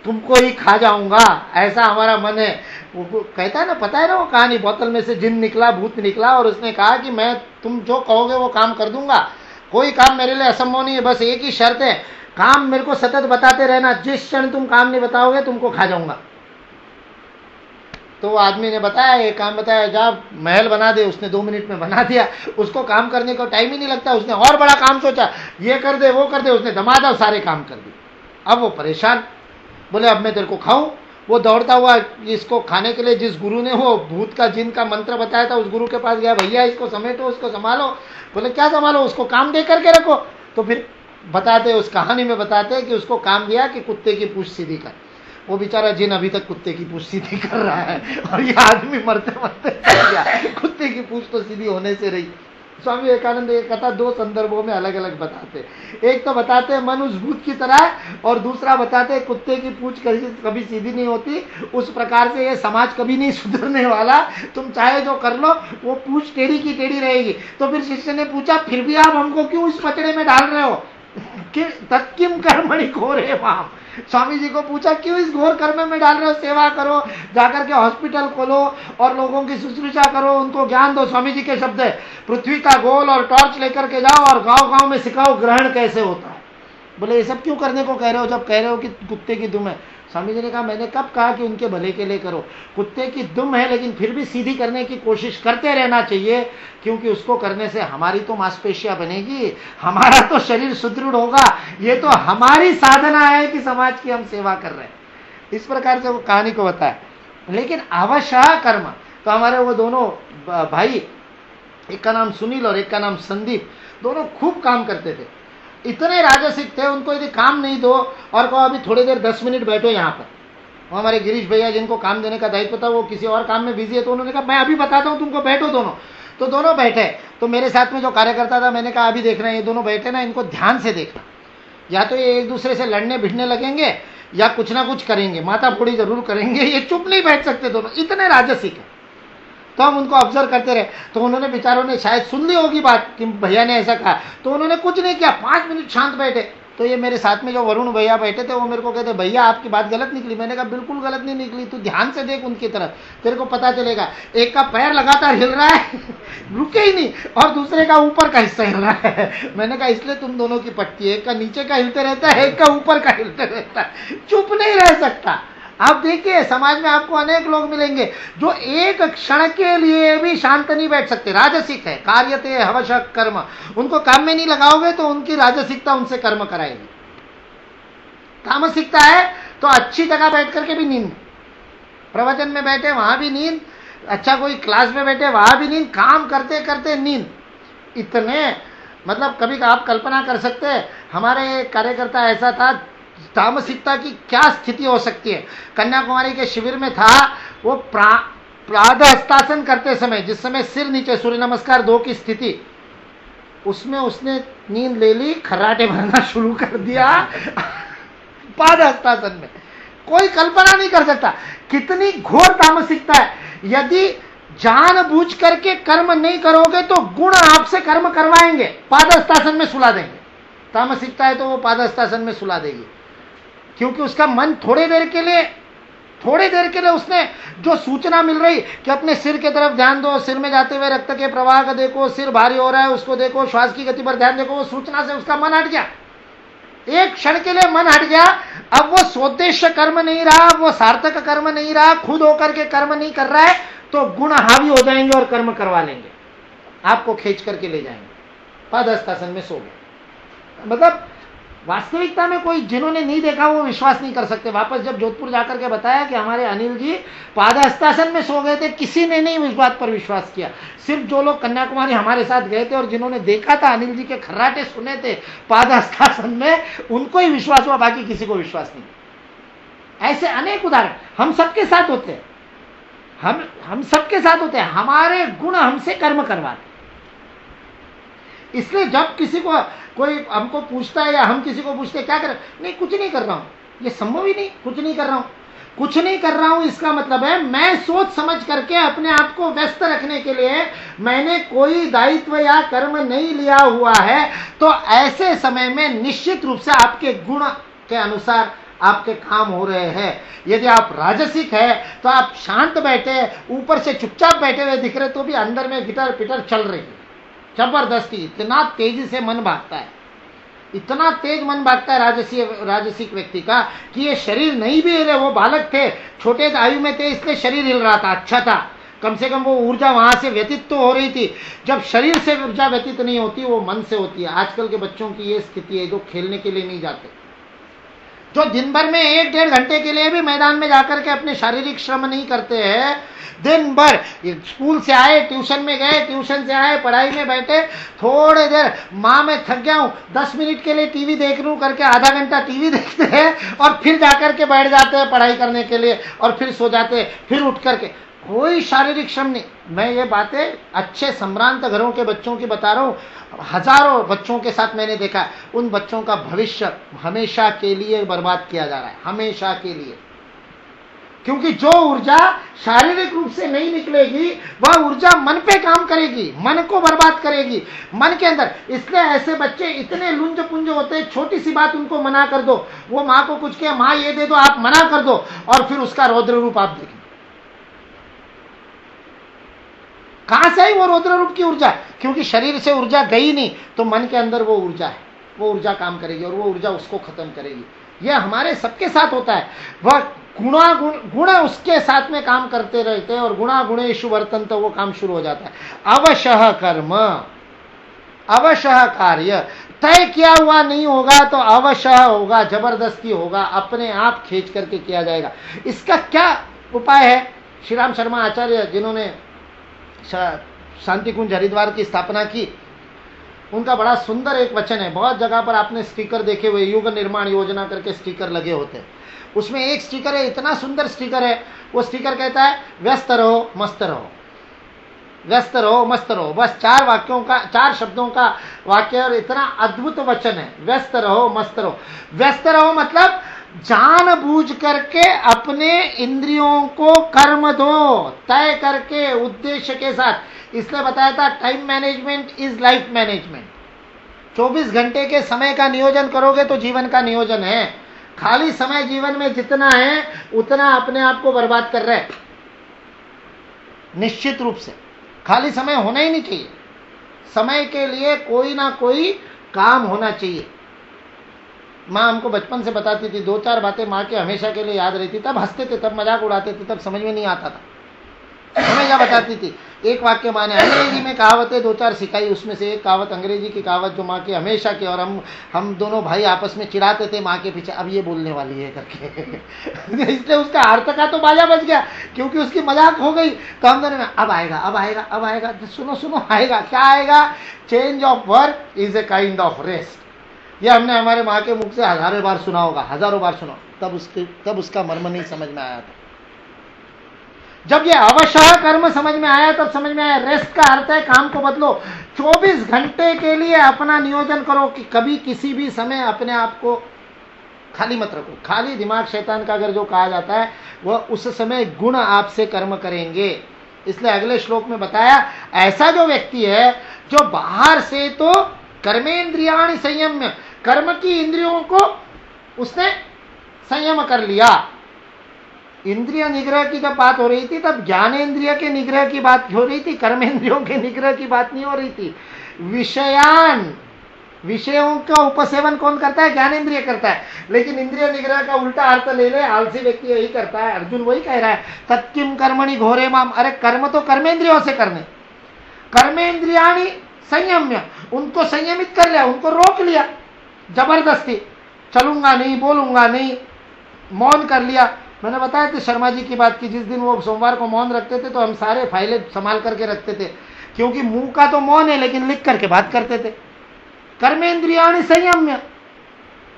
तुमको ही खा जाऊंगा, ऐसा हमारा मन है। वो कहता है ना, पता है ना वो कहानी, बोतल में से जिन निकला, भूत निकला, और उसने कहा कि मैं तुम जो कहोगे वो काम कर दूंगा, कोई काम मेरे लिए असंभव नहीं है, बस एक ही शर्त है, काम मेरे को सतत बताते रहना, जिस क्षण तुम काम नहीं बताओगे तुमको खा जाऊंगा। तो आदमी ने बताया, एक काम बताया, जा महल बना दे। उसने 2 मिनट में बना दिया, उसको काम करने को टाइम ही नहीं लगता। उसने और बड़ा काम सोचा, ये कर दे वो कर दे, उसने दमादम सारे काम कर दिए। अब वो परेशान, बोले अब मैं तेरे को खाऊं, वो दौड़ता हुआ इसको खाने के लिए जिस गुरु ने वो भूत का जिन का मंत्र बताया था उस गुरु के पास गया, भैया इसको समेटो, उसको संभालो। बोले क्या संभालो, उसको काम दे करके रखो। तो फिर बताते, उस कहानी में बताते कि उसको काम दिया कि कुत्ते की पूंछ सीधी कर। वो बेचारा जिन अभी तक कुत्ते की पूंछ सीधी कर रहा है और ये आदमी मरते मरते गया, कुत्ते की पूंछ तो सीधी होने से रही। स्वामी विवेकानंद ये कथा दो संदर्भों में अलग अलग बताते, एक तो बताते मन उस भूत की तरह और दूसरा बताते कुत्ते की पूंछ कभी सीधी नहीं होती, उस प्रकार से ये समाज कभी नहीं सुधरने वाला, तुम चाहे जो कर लो वो पूंछ टेढ़ी की टेढ़ी रहेगी। तो फिर शिष्य ने पूछा फिर भी आप हमको क्यों इस पचड़े में डाल रहे हो, तत्किम कर्मणि घोरे माम। स्वामी जी को पूछा क्यों इस घोर कर्म में डाल रहे हो, सेवा करो, जाकर के हॉस्पिटल खोलो और लोगों की शुश्रूषा करो, उनको ज्ञान दो। स्वामी जी के शब्द है, पृथ्वी का गोल और टॉर्च लेकर के जाओ और गांव गांव में सिखाओ ग्रहण कैसे होता है। बोले ये सब क्यों करने को कह रहे हो जब कह रहे हो कि कुत्ते की दुम है। स्वामी जी ने कहा मैंने कब कहा कि उनके भले के लिए करो, कुत्ते की दुम है लेकिन फिर भी सीधी करने की कोशिश करते रहना चाहिए, क्योंकि उसको करने से हमारी तो मांसपेशियां बनेगी, हमारा तो शरीर सुदृढ़ होगा, ये तो हमारी साधना है कि समाज की हम सेवा कर रहे हैं। इस प्रकार से वो कहानी को बताया। लेकिन अवश्य कर्म, तो हमारे वो दोनों भाई, एक का नाम सुनील और एक का नाम संदीप, दोनों खूब काम करते थे, इतने राजसिक थे, उनको यदि काम नहीं दो और कहो अभी थोड़ी देर 10 मिनट बैठो यहाँ पर, वो हमारे गिरीश भैया जिनको काम देने का दायित्व था वो किसी और काम में बिजी है, तो उन्होंने कहा मैं अभी बताता हूँ तुमको, बैठो दोनों। तो दोनों बैठे, तो मेरे साथ में जो कार्यकर्ता था मैंने कहा अभी देखना है ये दोनों बैठे ना, इनको ध्यान से देखना, या तो ये एक दूसरे से लड़ने भिड़ने लगेंगे या कुछ ना कुछ करेंगे, माथा फोड़ी जरूर करेंगे, ये चुप नहीं बैठ सकते दोनों, इतने राजसिक है। तो हम उनको ऑब्जर्व करते रहे, तो उन्होंने बेचारों ने शायद सुन ली होगी बात कि भैया ने ऐसा कहा, तो उन्होंने कुछ नहीं किया, 5 मिनट शांत बैठे। तो ये मेरे साथ में जो वरुण भैया बैठे थे वो मेरे को कहते भैया आपकी बात गलत निकली। मैंने कहा बिल्कुल गलत नहीं निकली, तू ध्यान से देख उनकी तरफ, तेरे को पता चलेगा। एक का पैर लगातार हिल रहा है रुके ही नहीं, और दूसरे का ऊपर का हिस्सा हिल रहा है। मैंने कहा इसलिए तुम दोनों की पट्टी, एक का नीचे का हिलते रहता है, एक का ऊपर का हिलते रहता है, चुप नहीं रह सकता। आप देखिए समाज में आपको अनेक लोग मिलेंगे जो एक क्षण के लिए भी शांत नहीं बैठ सकते, राजसिक है, कार्यते हवश कर्म, उनको काम में नहीं लगाओगे तो उनकी राजसिकता उनसे कर्म कराएगी। तामसिकता है तो अच्छी जगह बैठ करके भी नींद, प्रवचन में बैठे वहां भी नींद, अच्छा कोई क्लास में बैठे वहां भी नींद, काम करते करते नींद। इतने मतलब कभी आप कल्पना कर सकते हैं, हमारे एक कार्यकर्ता ऐसा था, तामसिकता की क्या स्थिति हो सकती है। कन्याकुमारी के शिविर में था, वो प्रादहस्तासन करते समय, जिस समय सिर नीचे सूर्य नमस्कार 2 की स्थिति, उसमें उसने नींद ले ली, खर्राटे भरना शुरू कर दिया पादहस्तासन में। कोई कल्पना नहीं कर सकता कितनी घोर तामसिकता है। यदि जानबूझ करके कर्म नहीं करोगे तो गुण आपसे कर्म करवाएंगे, पादहस्तासन में सुला देंगे। तामसिकता है तो वो पादहस्तासन में सुला देगी, क्योंकि उसका मन थोड़ी देर के लिए उसने जो सूचना मिल रही कि अपने सिर की तरफ ध्यान दो, सिर में जाते हुए रक्त के प्रवाह का देखो, सिर भारी हो रहा है उसको देखो, श्वास की गति पर ध्यान देखो, वो सूचना से उसका मन हट गया, एक क्षण के लिए मन हट गया। अब वो स्वोद्देश्य कर्म नहीं रहा, वो सार्थक कर्म नहीं रहा, खुद होकर के कर्म नहीं कर रहा है, तो गुण हावी हो जाएंगे और कर्म करवा लेंगे, आपको खींच करके ले जाएंगे। पादहस्तासन में सो गए। मतलब वास्तविकता में कोई जिन्होंने नहीं देखा वो विश्वास नहीं कर सकते। वापस जब जोधपुर जाकर के बताया कि हमारे अनिल जी पादहस्तासन में सो गए थे, किसी ने नहीं इस बात पर विश्वास किया। सिर्फ जो लोग कन्याकुमारी हमारे साथ गए थे और जिन्होंने देखा था, अनिल जी के खर्राटे सुने थे पादहस्तासन में, उनको ही विश्वास हुआ, बाकी किसी को विश्वास नहीं। ऐसे अनेक उदाहरण हम सबके साथ होते हैं, हम सबके साथ होते हैं, हमारे गुण हमसे कर्म करवाते। इसलिए जब किसी को कोई हमको पूछता है या हम किसी को पूछते हैं क्या कर, नहीं कुछ नहीं कर रहा हूं, ये संभव ही नहीं, कुछ नहीं कर रहा हूं, इसका मतलब है मैं सोच समझ करके अपने आप को व्यस्त रखने के लिए मैंने कोई दायित्व या कर्म नहीं लिया हुआ है। तो ऐसे समय में निश्चित रूप से आपके गुण के अनुसार आपके काम हो रहे हैं। यदि आप राजसिक है तो आप शांत बैठे, ऊपर से चुपचाप बैठे हुए दिख रहे, तो भी अंदर में गिटार पिटर चल रही है जबरदस्ती। इतना तेजी से मन भागता है, इतना तेज मन भागता है राजसिक व्यक्ति का कि ये शरीर नहीं भी हिले। वो बालक थे, छोटे आयु में थे, इसलिए शरीर हिल रहा था, अच्छा था, कम से कम वो ऊर्जा वहां से व्यतीत तो हो रही थी। जब शरीर से ऊर्जा व्यतीत नहीं होती, वो मन से होती है। आजकल के बच्चों की ये स्थिति है जो खेलने के लिए नहीं जाते, जो दिन भर में 1-1.5 घंटे के लिए भी मैदान में जाकर के अपने शारीरिक श्रम नहीं करते हैं, दिन भर स्कूल से आए, ट्यूशन में गए, ट्यूशन से आए, पढ़ाई में बैठे, थोड़े देर माँ मैं थक गया हूं 10 मिनट के लिए टीवी देख लूं करके आधा घंटा टीवी देखते हैं और फिर जाकर के बैठ जाते हैं पढ़ाई करने के लिए और फिर सो जाते हैं, फिर उठ करके कोई शारीरिक श्रम नहीं। मैं ये बातें अच्छे संभ्रांत घरों के बच्चों की बता रहा हूं, हजारों बच्चों के साथ मैंने देखा, उन बच्चों का भविष्य हमेशा के लिए बर्बाद किया जा रहा है, हमेशा के लिए। क्योंकि जो ऊर्जा शारीरिक रूप से नहीं निकलेगी वह ऊर्जा मन पे काम करेगी, मन को बर्बाद करेगी, मन के अंदर। इसलिए ऐसे बच्चे इतने लुंज पुंज होते हैं, छोटी सी बात उनको मना कर दो, वो माँ को कुछ कहे, माँ ये दे दो, आप मना कर दो और फिर उसका रौद्र रूप आप देखें। कहां से आई वो रौद्र रूप की ऊर्जा? क्योंकि शरीर से ऊर्जा गई नहीं तो मन के अंदर वो ऊर्जा है, वो ऊर्जा काम करेगी और वो ऊर्जा उसको खत्म करेगी। ये हमारे सबके साथ होता है। वह गुण उसके साथ में काम करते रहते हैं और गुणा गुणेषु वर्तन्त, वो काम शुरू हो जाता है। अवशः कर्म, अवशः कार्य, तय किया हुआ नहीं होगा तो अवशः होगा, जबरदस्ती होगा, अपने आप खींच करके किया जाएगा। इसका क्या उपाय है? श्री राम शर्मा आचार्य जिन्होंने शांति कुंज हरिद्वार की स्थापना की, उनका बड़ा सुंदर एक वचन है। बहुत जगह पर आपने स्टिकर देखे हुए, युग निर्माण योजना करके स्टिकर लगे होते हैं। उसमें एक स्टिकर है, इतना सुंदर स्टिकर है, वो स्टिकर कहता है व्यस्त रहो मस्त रहो, व्यस्त रहो मस्त रहो। बस 4 वाक्यों का, 4 शब्दों का वाक्य और इतना अद्भुत वचन है, व्यस्त रहो मस्त रहो। व्यस्त रहो मतलब जानबूझ करके अपने इंद्रियों को कर्म दो, तय करके उद्देश्य के साथ। इसलिए बताया था time management is life management. 24 घंटे के समय का नियोजन करोगे तो जीवन का नियोजन है। खाली समय जीवन में जितना है उतना अपने आप को बर्बाद कर रहे हैं। निश्चित रूप से खाली समय होना ही नहीं चाहिए। समय के लिए कोई ना कोई काम होना चाहिए। माँ हमको बचपन से बताती थी, 2-4 बातें माँ के हमेशा के लिए याद रहती, तब हंसते थे, तब मजाक उड़ाते थे, तब समझ में नहीं आता था। हमेशा बताती थी। एक वाक्य माँ ने अंग्रेजी में कहावतें 2-4 सिखाई, उसमें से एक कहावत अंग्रेजी की कहावत जो माँ की हमेशा की, और हम दोनों भाई आपस में चिढ़ाते थे माँ के पीछे, अब ये बोलने वाली है करके। इसलिए उसका अर्थ का तो बाजा बच गया, क्योंकि उसकी मजाक हो गई। तो हम दोनों अब आएगा अब आएगा अब आएगा, सुनो सुनो आएगा। क्या आएगा? Change of work is a kind of rest. ये हमने हमारे माँ के मुख से हजारों बार सुना होगा, हजारों बार सुना, तब उसका मर्म नहीं समझ में आया था। जब ये अवशः कर्म समझ में आया तब समझ में आया रेस्ट का अर्थ है काम को बदलो। 24 घंटे के लिए अपना नियोजन करो कि कभी किसी भी समय अपने आप को खाली मत रखो। खाली दिमाग शैतान का अगर जो कहा जाता है वह उस समय गुण आपसे कर्म करेंगे। इसलिए अगले श्लोक में बताया ऐसा जो व्यक्ति है जो बाहर से तो कर्मेंद्रियाणि संयम्य, कर्म की इंद्रियों को उसने संयम कर लिया। इंद्रिय निग्रह की जब बात हो रही थी तब ज्ञानेंद्रिय के निग्रह की बात हो रही थी, कर्मेंद्रियों के निग्रह की बात नहीं हो रही थी। विषयों का उपसेवन कौन करता है? ज्ञानेंद्रिय करता है। लेकिन इंद्रिय निग्रह का उल्टा अर्थ ले ले, आलसी व्यक्ति यही करता है। अर्जुन वही कह रहा है तत्किम कर्मणि घोरे माम। अरे कर्म तो कर्मेंद्रियों से करने, कर्मेंद्रियाणि संयम्य, उनको संयमित कर लिया, उनको रोक लिया जबरदस्ती। चलूंगा नहीं, बोलूंगा नहीं, मौन कर लिया। मैंने बताया था शर्मा जी की बात की, जिस दिन वो सोमवार को मौन रखते थे तो हम सारे फाइलें संभाल करके रखते थे, क्योंकि मुंह का तो मौन है लेकिन लिख करके बात करते थे। कर्मेंद्रियाणि संयम्य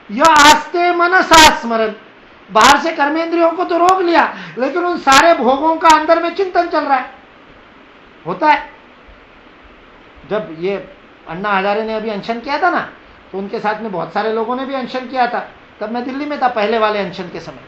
यह आस्ते मनसा स्मरण। बाहर से कर्मेंद्रियों को तो रोक लिया लेकिन उन सारे भोगों का अंदर में चिंतन चल रहा है। होता है जब ये अन्ना हजारे ने अभी अनशन किया था ना, तो उनके साथ में बहुत सारे लोगों ने भी अनशन किया था। तब मैं दिल्ली में था पहले वाले अनशन के समय,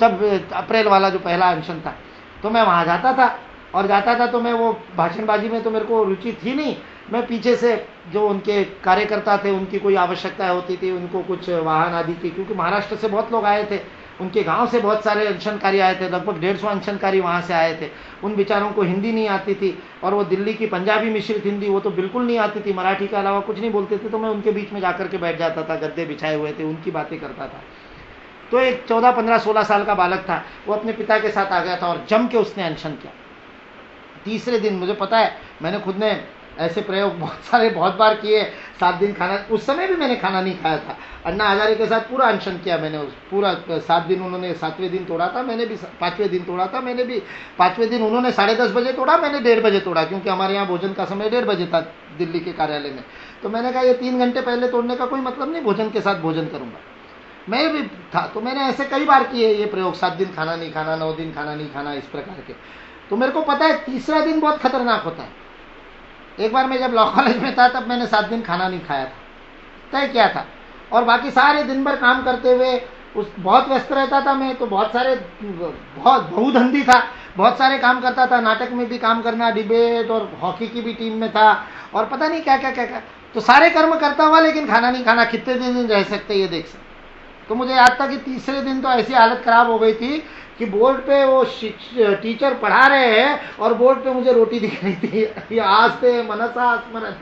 तब अप्रैल वाला जो पहला अनशन था, तो मैं वहाँ जाता था और जाता था तो मैं वो भाषणबाजी में तो मेरे को रुचि थी नहीं। मैं पीछे से जो उनके कार्यकर्ता थे, उनकी कोई आवश्यकता होती थी, उनको कुछ वाहन आदि की, क्योंकि महाराष्ट्र से बहुत लोग आए थे, उनके गांव से बहुत सारे अनशनकारी आए थे, लगभग 150 अनशनकारी वहाँ से आए थे। उन बेचारों को हिंदी नहीं आती थी और वो दिल्ली की पंजाबी मिश्रित हिंदी वो तो बिल्कुल नहीं आती थी, मराठी के अलावा कुछ नहीं बोलते थे। तो मैं उनके बीच में जाकर के बैठ जाता था, गद्दे बिछाए हुए थे, उनकी बातें करता था। तो एक 14, 15, 16 साल का बालक था, वो अपने पिता के साथ आ गया था और जम के उसने अनशन किया। तीसरे दिन मुझे पता है, मैंने खुद ने ऐसे प्रयोग बहुत सारे बहुत बार किए। 7 दिन खाना, उस समय भी मैंने खाना नहीं खाया था। अन्ना हजारे के साथ पूरा अनशन किया मैंने, उस पूरा 7 दिन उन्होंने 7वें दिन तोड़ा था, मैंने भी 5वें दिन तोड़ा था, मैंने भी 5वें दिन उन्होंने 10:30 बजे तोड़ा, मैंने 1:30 बजे तोड़ा, क्योंकि हमारे यहाँ भोजन का समय 1:30 बजे था दिल्ली के कार्यालय में। तो मैंने कहा ये 3 घंटे पहले तोड़ने का कोई मतलब नहीं, भोजन के साथ भोजन करूंगा। मैं भी था, तो मैंने ऐसे कई बार किए ये प्रयोग, 7 दिन खाना नहीं खाना, 9 दिन खाना नहीं खाना, इस प्रकार के। तो मेरे को पता है तीसरा दिन बहुत खतरनाक होता है। एक बार मैं जब लॉ कॉलेज में था तब मैंने 7 दिन खाना नहीं खाया था, तय किया था, और बाकी सारे दिन भर काम करते हुए बहुत व्यस्त रहता था मैं, तो बहुत बहुधंधी था, बहुत सारे काम करता था, नाटक में भी काम करना, डिबेट और हॉकी की भी टीम में था, और पता नहीं क्या क्या क्या क्या, तो सारे कर्म करता हुआ लेकिन खाना नहीं खाना। कितने दिन रह सकते ये देख सकते। तो मुझे याद था कि तीसरे दिन तो ऐसी हालत खराब हो गई थी कि बोर्ड पे वो टीचर पढ़ा रहे हैं और बोर्ड पे मुझे रोटी दिख रही थी। ये आस्ते मनसा स्मरण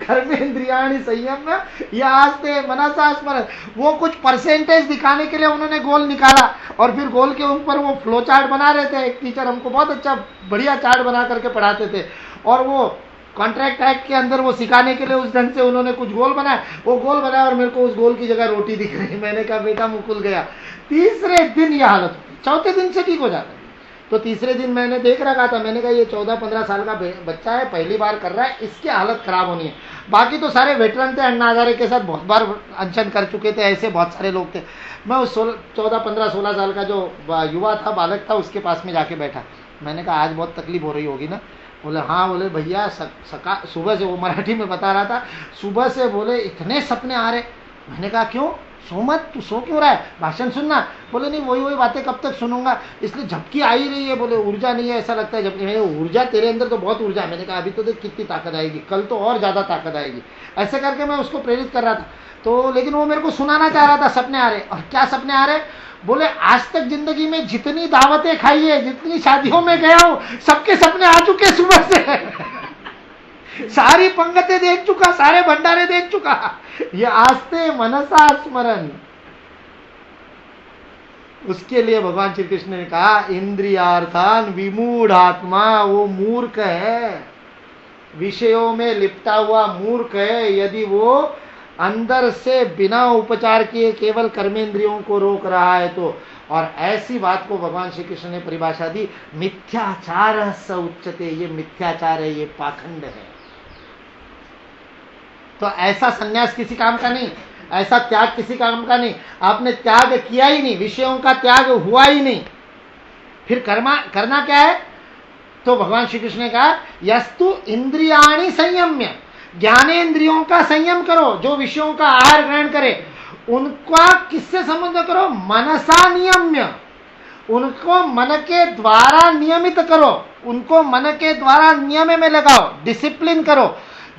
कर्मेंद्रियाणि संयम्य, ये आस्ते मनसा स्मरण। वो कुछ परसेंटेज दिखाने के लिए उन्होंने गोल निकाला और फिर गोल के ऊपर वो फ्लो चार्ट बना रहे थे। एक टीचर हमको बहुत अच्छा बढ़िया चार्ट बना करके पढ़ाते थे, और वो कॉन्ट्रैक्ट एक्ट के अंदर वो सिखाने के लिए उस ढंग से उन्होंने कुछ गोल बनाया, वो गोल बनाया और मेरे को उस गोल की जगह रोटी दिख रही। मैंने कहा बेटा मुकुल गया। तीसरे दिन यह हालत होती, चौथे दिन से ठीक हो जाता है। तो तीसरे दिन मैंने देख रखा था, मैंने कहा ये 14-15 साल का बच्चा है, पहली बार कर रहा है, इसकी हालत खराब होनी है। बाकी तो सारे वेटरन थे, अन्ना हजारे के साथ बहुत बार अनशन कर चुके थे, ऐसे बहुत सारे लोग थे। मैं उस 14-15-16 साल का जो युवा था, बालक था, उसके पास में जाके बैठा। मैंने कहा आज बहुत तकलीफ हो रही होगी ना? बोले हाँ। बोले भैया सुबह से, वो मराठी में बता रहा था, सुबह से बोले इतने सपने आ रहे। मैंने कहा क्यों? सो मत, तू सो क्यों रहा है, भाषण सुनना। बोले नहीं, वही बातें कब तक सुनूंगा, इसलिए झपकी आ ही रही है। बोले ऊर्जा नहीं है, ऐसा लगता है झपकी। ऊर्जा तेरे अंदर तो बहुत ऊर्जा है। मैंने कहा अभी तो देख कितनी ताकत आएगी, कल तो और ज्यादा ताकत आएगी। ऐसे करके मैं उसको प्रेरित कर रहा था। तो लेकिन वो मेरे को सुनाना चाह रहा था सपने आ रहे। और क्या सपने आ रहे? बोले आज तक जिंदगी में जितनी दावतें खाई है, जितनी शादियों में गया हूं, सबके सपने आ चुके सुबह से। सारी पंगतें देख चुका, सारे भंडारे देख चुका। ये आस्ते मनसा स्मरण। उसके लिए भगवान श्री कृष्ण ने कहा इंद्रियार्थान विमूढ़ आत्मा, वो मूर्ख है, विषयों में लिपटा हुआ मूर्ख है, यदि वो अंदर से बिना उपचार किए केवल कर्मेंद्रियों को रोक रहा है तो। और ऐसी बात को भगवान श्री कृष्ण ने परिभाषा दी, मिथ्याचार स उच्यते। ये मिथ्याचार है, ये पाखंड है। तो ऐसा संन्यास किसी काम का नहीं, ऐसा त्याग किसी काम का नहीं। आपने त्याग किया ही नहीं, विषयों का त्याग हुआ ही नहीं, फिर करना क्या है? तो भगवान श्री कृष्ण ने कहा यस्तु इंद्रियाणि संयम्य, ज्ञानेन्द्रियों का संयम करो। जो विषयों का आहार ग्रहण करे उनका किससे संबंध करो? मनसा नियम्य, उनको मन के द्वारा नियमित करो, उनको मन के द्वारा नियम में लगाओ, डिसिप्लिन करो।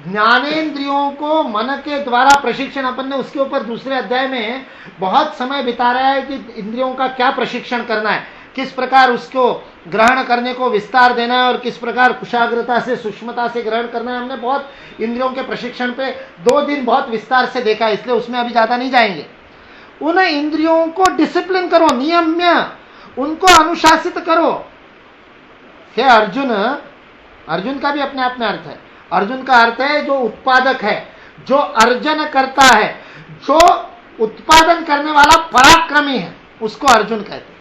ज्ञानेन्द्रियों को मन के द्वारा प्रशिक्षण, अपन ने उसके ऊपर दूसरे अध्याय में बहुत समय बिता रहा है कि इंद्रियों का क्या प्रशिक्षण करना है, किस प्रकार उसको ग्रहण करने को विस्तार देना है और किस प्रकार कुशाग्रता से, सूक्ष्मता से ग्रहण करना है। हमने बहुत इंद्रियों के प्रशिक्षण पे 2 दिन बहुत विस्तार से देखा, इसलिए उसमें अभी ज्यादा नहीं जाएंगे। उन इंद्रियों को डिसिप्लिन करो, नियम्य, उनको अनुशासित करो। हे अर्जुन, अर्जुन का भी अपने आप में अर्थ है। अर्जुन का अर्थ है जो उत्पादक है, जो अर्जन करता है, जो उत्पादन करने वाला पराक्रमी है, उसको अर्जुन कहते हैं।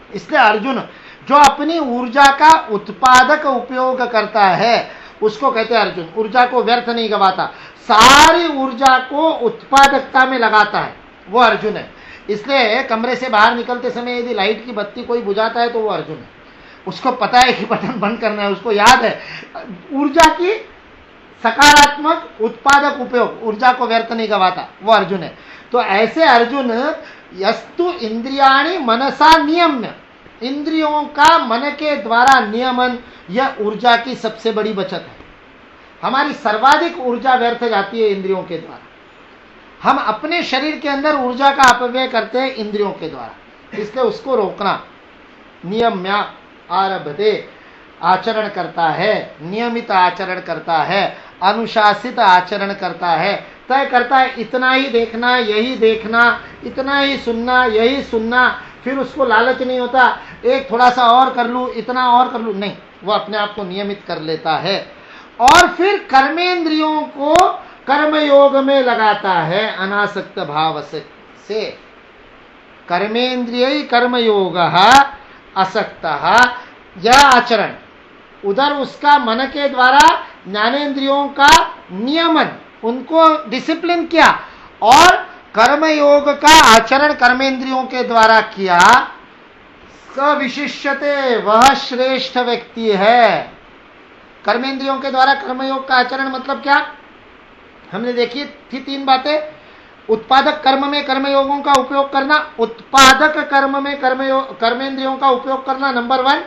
इसलिए अर्जुन जो अपनी ऊर्जा का उत्पादक उपयोग करता है उसको कहते हैं अर्जुन। ऊर्जा को व्यर्थ नहीं गवाता, सारी ऊर्जा को उत्पादकता में लगाता है, वो अर्जुन है। इसलिए कमरे से बाहर निकलते समय यदि लाइट की बत्ती कोई बुझाता है तो वो अर्जुन है। उसको पता है कि बटन बंद करना है, उसको याद है ऊर्जा की सकारात्मक उत्पादक उपयोग, ऊर्जा को व्यर्थ नहीं गवाता, वो अर्जुन है। तो ऐसे अर्जुन यस्तु इंद्रियाणि मनसा नियम्य, इंद्रियों का मन के द्वारा नियमन, यह ऊर्जा की सबसे बड़ी बचत है। हमारी सर्वाधिक ऊर्जा व्यर्थ जाती है इंद्रियों के द्वारा। हम अपने शरीर के अंदर ऊर्जा का अपव्यय करते हैं इंद्रियों के द्वारा, इसलिए उसको रोकना। नियम्या आरभते, आचरण करता है, नियमित आचरण करता है, अनुशासित आचरण करता है, तय करता है इतना ही देखना, यही देखना, इतना ही सुनना, यही सुनना। फिर उसको लालच नहीं होता एक थोड़ा सा और कर लूं, इतना और कर लूं, नहीं, वो अपने आप को नियमित कर लेता है। और फिर कर्मेंद्रियों को कर्मयोग में लगाता है अनासक्त भाव से। कर्मेंद्रिय कर्मयोग असक्त, यह आचरण उधर उसका मन के द्वारा ज्ञानेंद्रियों का नियमन, उनको डिसिप्लिन किया, और कर्मयोग का आचरण कर्मेंद्रियों के द्वारा किया। सविशिष्यते, वह श्रेष्ठ व्यक्ति है। कर्मेंद्रियों के द्वारा कर्मयोग का आचरण मतलब क्या? हमने देखी थी 3 बातें। उत्पादक कर्म में कर्मयोगों का उपयोग करना, उत्पादक कर्म में कर्मेंद्रियों का उपयोग करना, नंबर 1।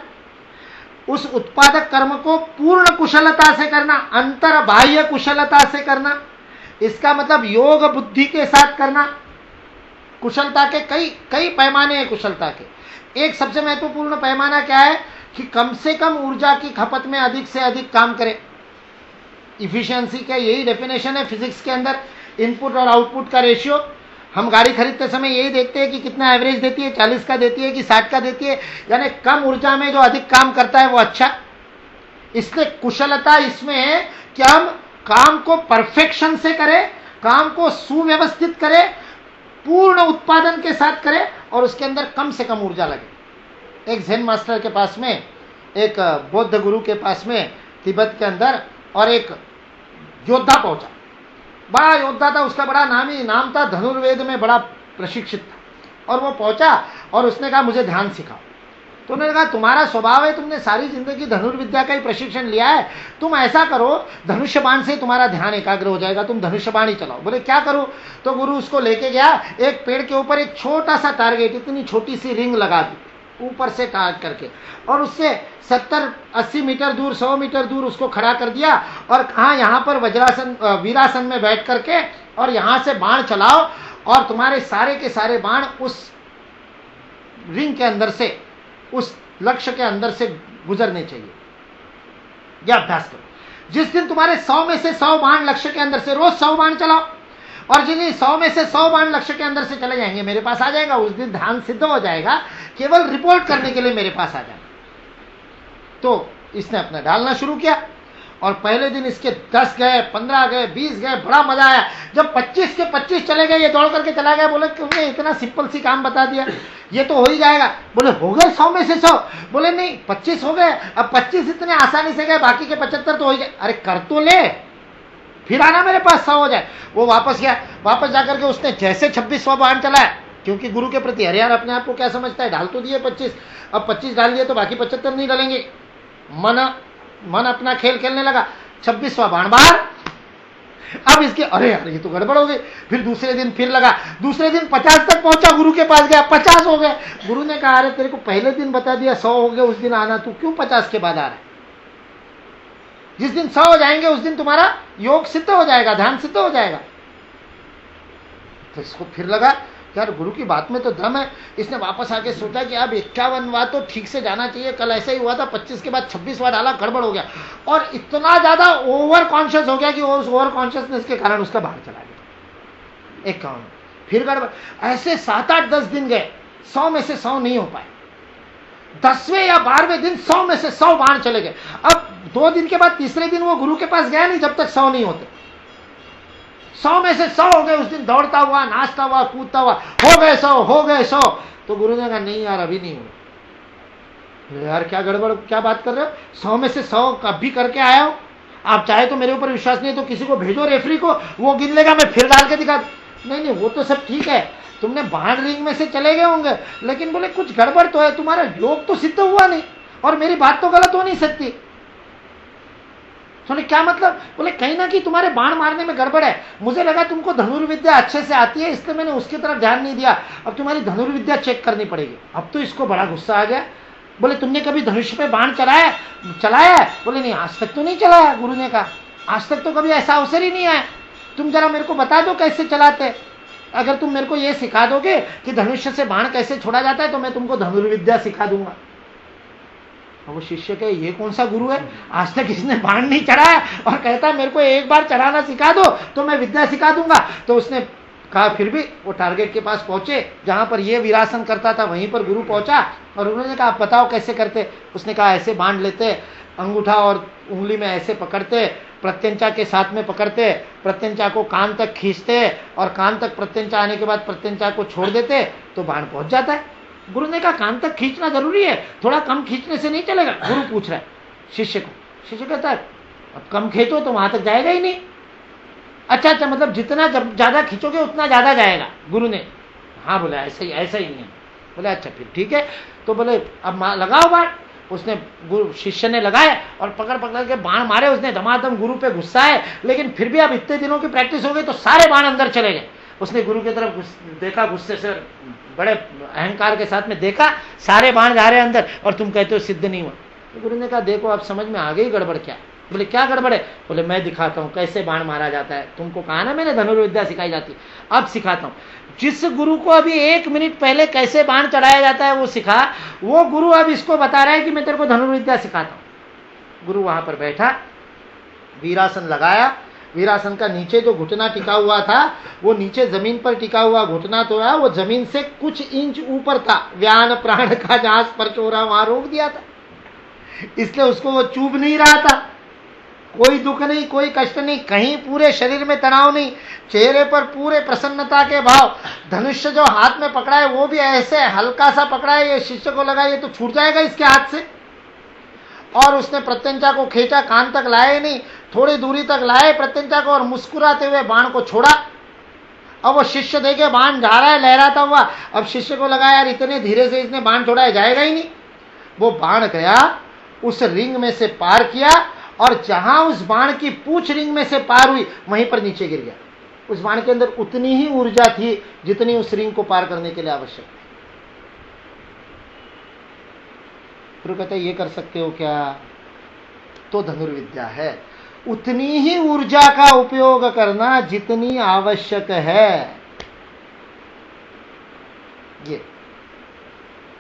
उस उत्पादक कर्म को पूर्ण कुशलता से करना, अंतर बाह्य कुशलता से करना। इसका मतलब योग बुद्धि के साथ करना। कुशलता के कई पैमाने हैं कुशलता के। एक सबसे महत्वपूर्ण पैमाना क्या है कि कम से कम ऊर्जा की खपत में अधिक से अधिक काम करे। इफिशियंसी का यही डेफिनेशन है फिजिक्स के अंदर, इनपुट और आउटपुट का रेशियो। हम गाड़ी खरीदते समय यही देखते हैं कि कितना एवरेज देती है, 40 का देती है कि 60 का देती है, यानी कम ऊर्जा में जो अधिक काम करता है वो अच्छा। इसलिए कुशलता इसमें है कि हम काम को परफेक्शन से करें, काम को सुव्यवस्थित करें, पूर्ण उत्पादन के साथ करें, और उसके अंदर कम से कम ऊर्जा लगे। एक ज़ेन मास्टर के पास में, एक बौद्ध गुरु के पास में तिब्बत के अंदर, और एक योद्धा पहुंचा, बड़ा योद्धा था, उसका बड़ा नाम था, धनुर्वेद में बड़ा प्रशिक्षित था। और वो पहुंचा और उसने कहा मुझे ध्यान सिखाओ। तो उन्होंने कहा तुम्हारा स्वभाव है, तुमने सारी जिंदगी धनुर्विद्या का ही प्रशिक्षण लिया है, तुम ऐसा करो धनुष्य बाण से तुम्हारा ध्यान एकाग्र हो जाएगा, तुम धनुष्य बाण ही चलाओ। बोले क्या करूं? तो गुरु उसको लेके गया, एक पेड़ के ऊपर एक छोटा सा टारगेट, इतनी छोटी सी रिंग लगा दी ऊपर से टारगेट करके, और उससे 70-80 मीटर दूर, 100 मीटर दूर उसको खड़ा कर दिया, और कहा यहाँ पर वज्रासन वीरासन में बैठ करके और यहाँ से बाण चलाओ, और तुम्हारे सारे के सारे बाण उस रिंग के अंदर से, उस लक्ष्य के अंदर से गुजरने चाहिए। यह अभ्यास करो। जिस दिन तुम्हारे 100 में से 100 बाण लक्ष्य के अंदर से, रोज 100 बाण चलाओ, और जिस दिन 100 में से 100 बाण लक्ष्य के अंदर से चले जाएंगे, मेरे पास आ जाएगा, उस दिन ध्यान सिद्ध हो जाएगा, केवल रिपोर्ट करने के लिए मेरे पास आ जाएगा। तो इसने अपना डालना शुरू किया, और पहले दिन इसके 10 गए, 15 गए, 20 गए, बड़ा मजा आया। जब 25 के 25 चले गए, ये दौड़ करके चला गया। बोले तुमने इतना सिंपल सी काम बता दिया, ये तो हो ही जाएगा। बोले हो गए 100 में से 100? बोले नहीं, 25 हो गए। अब 25 इतने आसानी से गए, बाकी के 75 तो हो ही जाए। अरे कर तो ले, फिर आना मेरे पास 100 हो जाए। वो वापस गया, वापस जाकर के उसने जैसे 26वां बाण चलाया, क्योंकि गुरु के प्रति हरियार अपने आप को क्या समझता है, डाल तो दिए 25, अब 25 डाल दिए तो बाकी 75 नहीं डालेंगे। मन अपना खेल खेलने लगा। 26वां बाण बाहर। अब इसके अरे यार ये तो गड़बड़ हो गई। फिर दूसरे दिन फिर लगा, दूसरे दिन 50 तक पहुंचा, गुरु के पास गया, 50 हो गए। गुरु ने कहा अरे तेरे को पहले दिन बता दिया 100 हो गए, उस दिन आना, तू क्यों 50 के बाद आ रहा है? जिस दिन 100 हो जाएंगे उस दिन तुम्हारा योग सिद्ध हो जाएगा, ध्यान सिद्ध हो जाएगा। तो इसको फिर लगा यार गुरु की बात में तो दम है। इसने वापस आके सोचा कि अब 51वां तो ठीक से जाना चाहिए, कल ऐसा ही हुआ था, 25 के बाद 26वां डाला, गड़बड़ हो गया। और इतना ज्यादा ओवर कॉन्शियस हो गया कि उस ओवर कॉन्शियसनेस के कारण उसका बाहर चला गया एक काम। फिर गड़बड़। ऐसे 7-8-10 दिन गए, 100 में से 100 नहीं हो पाए। 10वें या 12वें दिन 100 में से 100 बाहर चले गए। अब 2 दिन के बाद तीसरे दिन वो गुरु के पास गया नहीं जब तक 100 नहीं होते। 100 में से 100 हो गए। उस दिन दौड़ता हुआ, नाचता हुआ, कूदता हुआ, हो गए 100, हो गए 100। तो गुरु ने कहा नहीं यार अभी नहीं हुआ। यार क्या गड़बड़, क्या बात कर रहे हो? 100 में से 100 कभी करके आया हो? आप चाहे तो मेरे ऊपर विश्वास नहीं है तो किसी को भेजो रेफरी को, वो गिन लेगा, मैं फिर डाल के दिखा। नहीं वो तो सब ठीक है, तुमने बाहर रिंग में से चले गए होंगे, लेकिन बोले कुछ गड़बड़ तो है, तुम्हारा योग तो सिद्ध हुआ नहीं, और मेरी बात तो गलत हो नहीं सकती। तो क्या मतलब? बोले कहीं ना कहीं तुम्हारे बाण मारने में गड़बड़ है। मुझे लगा तुमको धनुर्विद्या अच्छे से आती है, इसलिए मैंने उसकी तरफ ध्यान नहीं दिया। अब तुम्हारी धनुर्विद्या चेक करनी पड़ेगी। अब तो इसको बड़ा गुस्सा आ गया। बोले तुमने कभी धनुष पे बाण चलाया? बोले नहीं आज तक तो नहीं चलाया। गुरु ने कहा आज तक तो कभी ऐसा अवसर ही नहीं आया, तुम जरा मेरे को बता दो कैसे चलाते। अगर तुम मेरे को ये सिखा दोगे कि धनुष्य से बाण कैसे छोड़ा जाता है तो मैं तुमको धनुर्विद्या सिखा दूंगा। वो शिष्य के ये कौन सा गुरु है, आज तक इसने बाण नहीं चढ़ाया और कहता मेरे को एक बार चढ़ाना सिखा दो तो मैं विद्या सिखा दूंगा। तो उसने कहा फिर भी वो टारगेट के पास पहुंचे, जहां पर ये वीरासन करता था वहीं पर गुरु पहुंचा, और उन्होंने कहा आप बताओ कैसे करते। उसने कहा ऐसे बांध लेते, अंगूठा और उंगली में ऐसे पकड़ते, प्रत्यंचा के साथ में पकड़ते, प्रत्यंचा को कान तक खींचते और कान तक प्रत्यंचा आने के बाद प्रत्यंचा को छोड़ देते तो बाण पहुंच जाता है। गुरु ने कहा कान तक खींचना जरूरी है, थोड़ा कम खींचने से नहीं चलेगा। गुरु पूछ रहा है शिष्य को, शिष्य कहता है अब कम खींचो तो वहां तक जाएगा ही नहीं। अच्छा, मतलब जितना ज्यादा खींचोगे उतना ज्यादा जाएगा। गुरु ने हाँ बोला ऐसा ही नहीं है। बोले अच्छा फिर ठीक है। तो बोले अब लगाओ बाण। उसने गुरु शिष्य ने लगाए और पकड़ के बाण मारे। उसने धमाधम गुरु पे गुस्सा है, लेकिन फिर भी अब इतने दिनों की प्रैक्टिस हो गई तो सारे बाण अंदर चले गए। उसने गुरु की तरफ देखा, गुस्से से बड़े अहंकार के साथ में देखा, सारे बाण जा रहे अंदर और तुम कहते हो सिद्ध नहीं हुआ। तो गुरु ने कहा देखो अब समझ में आ गई गड़बड़ क्या। बोले क्या गड़बड़ है। बोले मैं दिखाता हूं कैसे बाण मारा जाता है। तुमको कहा ना मैंने धनुर्विद्या सिखाई जाती है, अब सिखाता हूं। जिस गुरु को अभी 1 मिनट पहले कैसे बाण चढ़ाया जाता है वो सिखा, वो गुरु अब इसको बता रहा है कि मैं तेरे को धनुर्विद्या सिखाता हूं। गुरु वहां पर बैठा, वीरासन लगाया। वीरासन का नीचे जो घुटना टिका हुआ था वो नीचे जमीन पर टिका हुआ घुटना तो है, वो जमीन से कुछ इंच ऊपर था। व्यान प्राण का जहां स्पर्श हो रहा वहां रोक दिया था, इसलिए उसको वो चुभ नहीं रहा था। कोई दुख नहीं, कोई कष्ट नहीं, कहीं पूरे शरीर में तनाव नहीं, चेहरे पर पूरे प्रसन्नता के भाव। धनुष्य जो हाथ में पकड़ा है वो भी ऐसे हल्का सा पकड़ा है, ये शिष्य को लगा ये तो छूट जाएगा इसके हाथ से। और उसने प्रत्यंचा को खींचा, कान तक लाए नहीं, थोड़ी दूरी तक लाए प्रत्यंचा को और मुस्कुराते हुए बाण को छोड़ा। अब वो शिष्य देखे बाण जा रहा है लहराता हुआ। अब शिष्य को लगा यार इतने धीरे से इसने बाण छोड़ा है, जाएगा ही नहीं। वो बाण गया, उस रिंग में से पार किया और जहां उस बाण की पूंछ रिंग में से पार हुई वहीं पर नीचे गिर गया। उस बाण के अंदर उतनी ही ऊर्जा थी जितनी उस रिंग को पार करने के लिए आवश्यक थी। फिर कहते ये कर सकते हो क्या? तो धनुर्विद्या है। उतनी ही ऊर्जा का उपयोग करना जितनी आवश्यक है। ये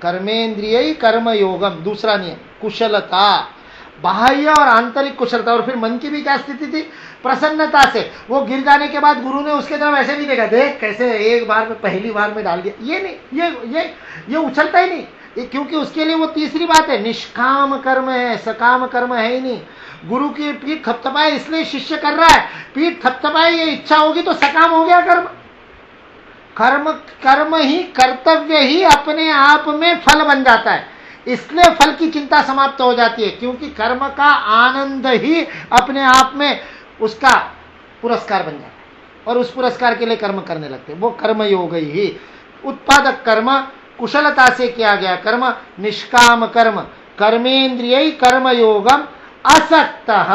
कर्मेंद्रिय कर्म योगम, दूसरा नियम कुशलता, बाह्य और आंतरिक कुशलता। और फिर मन की भी क्या स्थिति थी? प्रसन्नता से। वो गिर जाने के बाद गुरु ने उसके तरफ ऐसे नहीं देखा, देख कैसे एक बार में पहली बार में डाल दिया, ये नहीं, ये उछलता ही नहीं, क्योंकि उसके लिए वो तीसरी बात है, निष्काम कर्म है, सकाम कर्म है ही नहीं। गुरु की पीठ थपथपाए इसलिए शिष्य कर रहा है, पीठ थपथपाए ये इच्छा होगी तो सकाम हो गया कर्म। कर्म ही, कर्तव्य ही अपने आप में फल बन जाता है, इसलिए फल की चिंता समाप्त हो जाती है, क्योंकि कर्म का आनंद ही अपने आप में उसका पुरस्कार बन जाता है और उस पुरस्कार के लिए कर्म करने लगते हैं। वो कर्म योग ही। उत्पादक कर्म, कुशलता से किया गया कर्म, निष्काम कर्म, कर्मेंद्रिय कर्म योगम असक्तः,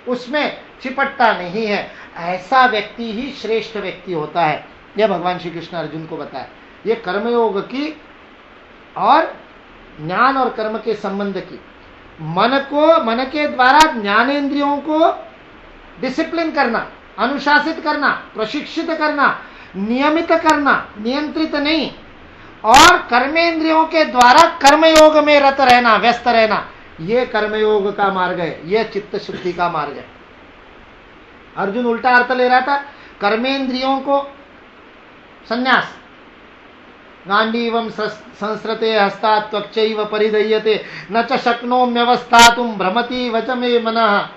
उसमें चिपटता नहीं है, ऐसा व्यक्ति ही श्रेष्ठ व्यक्ति होता है। यह भगवान श्री कृष्ण अर्जुन को बताया। ये कर्मयोग की और ज्ञान और कर्म के संबंध की, मन के द्वारा ज्ञानेंद्रियों को डिसिप्लिन करना, अनुशासित करना, प्रशिक्षित करना, नियमित करना, नियंत्रित नहीं, और कर्मेंद्रियों के द्वारा कर्मयोग में रत रहना, व्यस्त रहना, यह कर्मयोग का मार्ग है, यह चित्त शुद्धि का मार्ग है। अर्जुन उल्टा अर्थ ले रहा था, कर्मेंद्रियों को संन्यास, गांडीवम संस्रते हस्तात् त्वक्चैव परिदह्यते न च शक्नोम्यवस्थातुं भ्रमति वच मे मनः।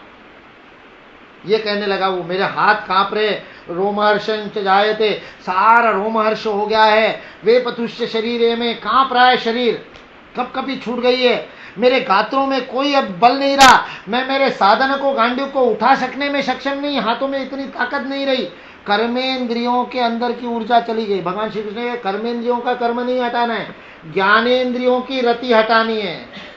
ये कहने लगा वो, मेरे हाथ कांप रहे, रोमहर्षं च जायते, सारा रोमहर्ष हो गया है, वे पतुष्य शरीरे में कांप रहा है शरीर, कपकपी छूट गई है, मेरे गात्रों में कोई अब बल नहीं रहा, मैं मेरे साधन को, गांडीव को उठा सकने में सक्षम नहीं, हाथों में इतनी ताकत नहीं रही, कर्मेंद्रियों के अंदर की ऊर्जा चली गई। भगवान श्री कृष्ण ने कर्मेंद्रियों का कर्म नहीं हटाना है, ज्ञानेंद्रियों की रति हटानी है।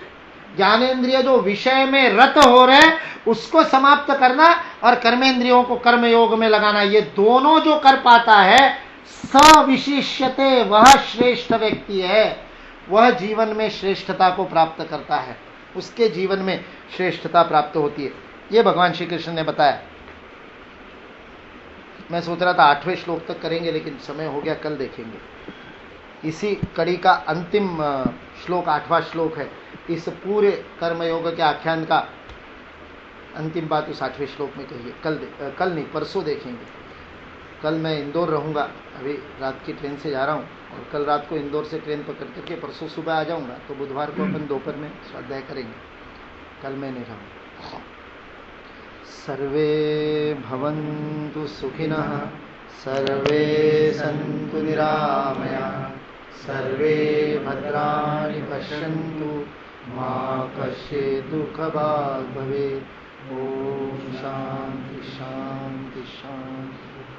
ज्ञानेंद्रिय जो विषय में रत हो रहे उसको समाप्त करना और कर्मेंद्रियों को कर्मयोग में लगाना, ये दोनों जो कर पाता है सविशिष्यते, वह श्रेष्ठ व्यक्ति है, वह जीवन में श्रेष्ठता को प्राप्त करता है, उसके जीवन में श्रेष्ठता प्राप्त होती है। ये भगवान श्री कृष्ण ने बताया। मैं सोच रहा था 8वें श्लोक तक करेंगे, लेकिन समय हो गया, कल देखेंगे। इसी कड़ी का अंतिम श्लोक 8वां श्लोक है। इस पूरे कर्मयोग के आख्यान का अंतिम बात उस 8वें श्लोक में कही है। कल नहीं, परसों देखेंगे। कल मैं इंदौर रहूँगा, अभी रात की ट्रेन से जा रहा हूँ और कल रात को इंदौर से ट्रेन पकड़ करके परसों सुबह आ जाऊँगा, तो बुधवार को अपन दोपहर में स्वाध्याय करेंगे। कल मैं नहीं रहूँगा। सर्वे भवन्तु सुखिनः, सर्वे सन्तु निरामयाः, सर्वे भद्राणि पश्यन्तु, मा कश्चित् दुःखभाग् भवेत्। ओम शांति शांति शांति।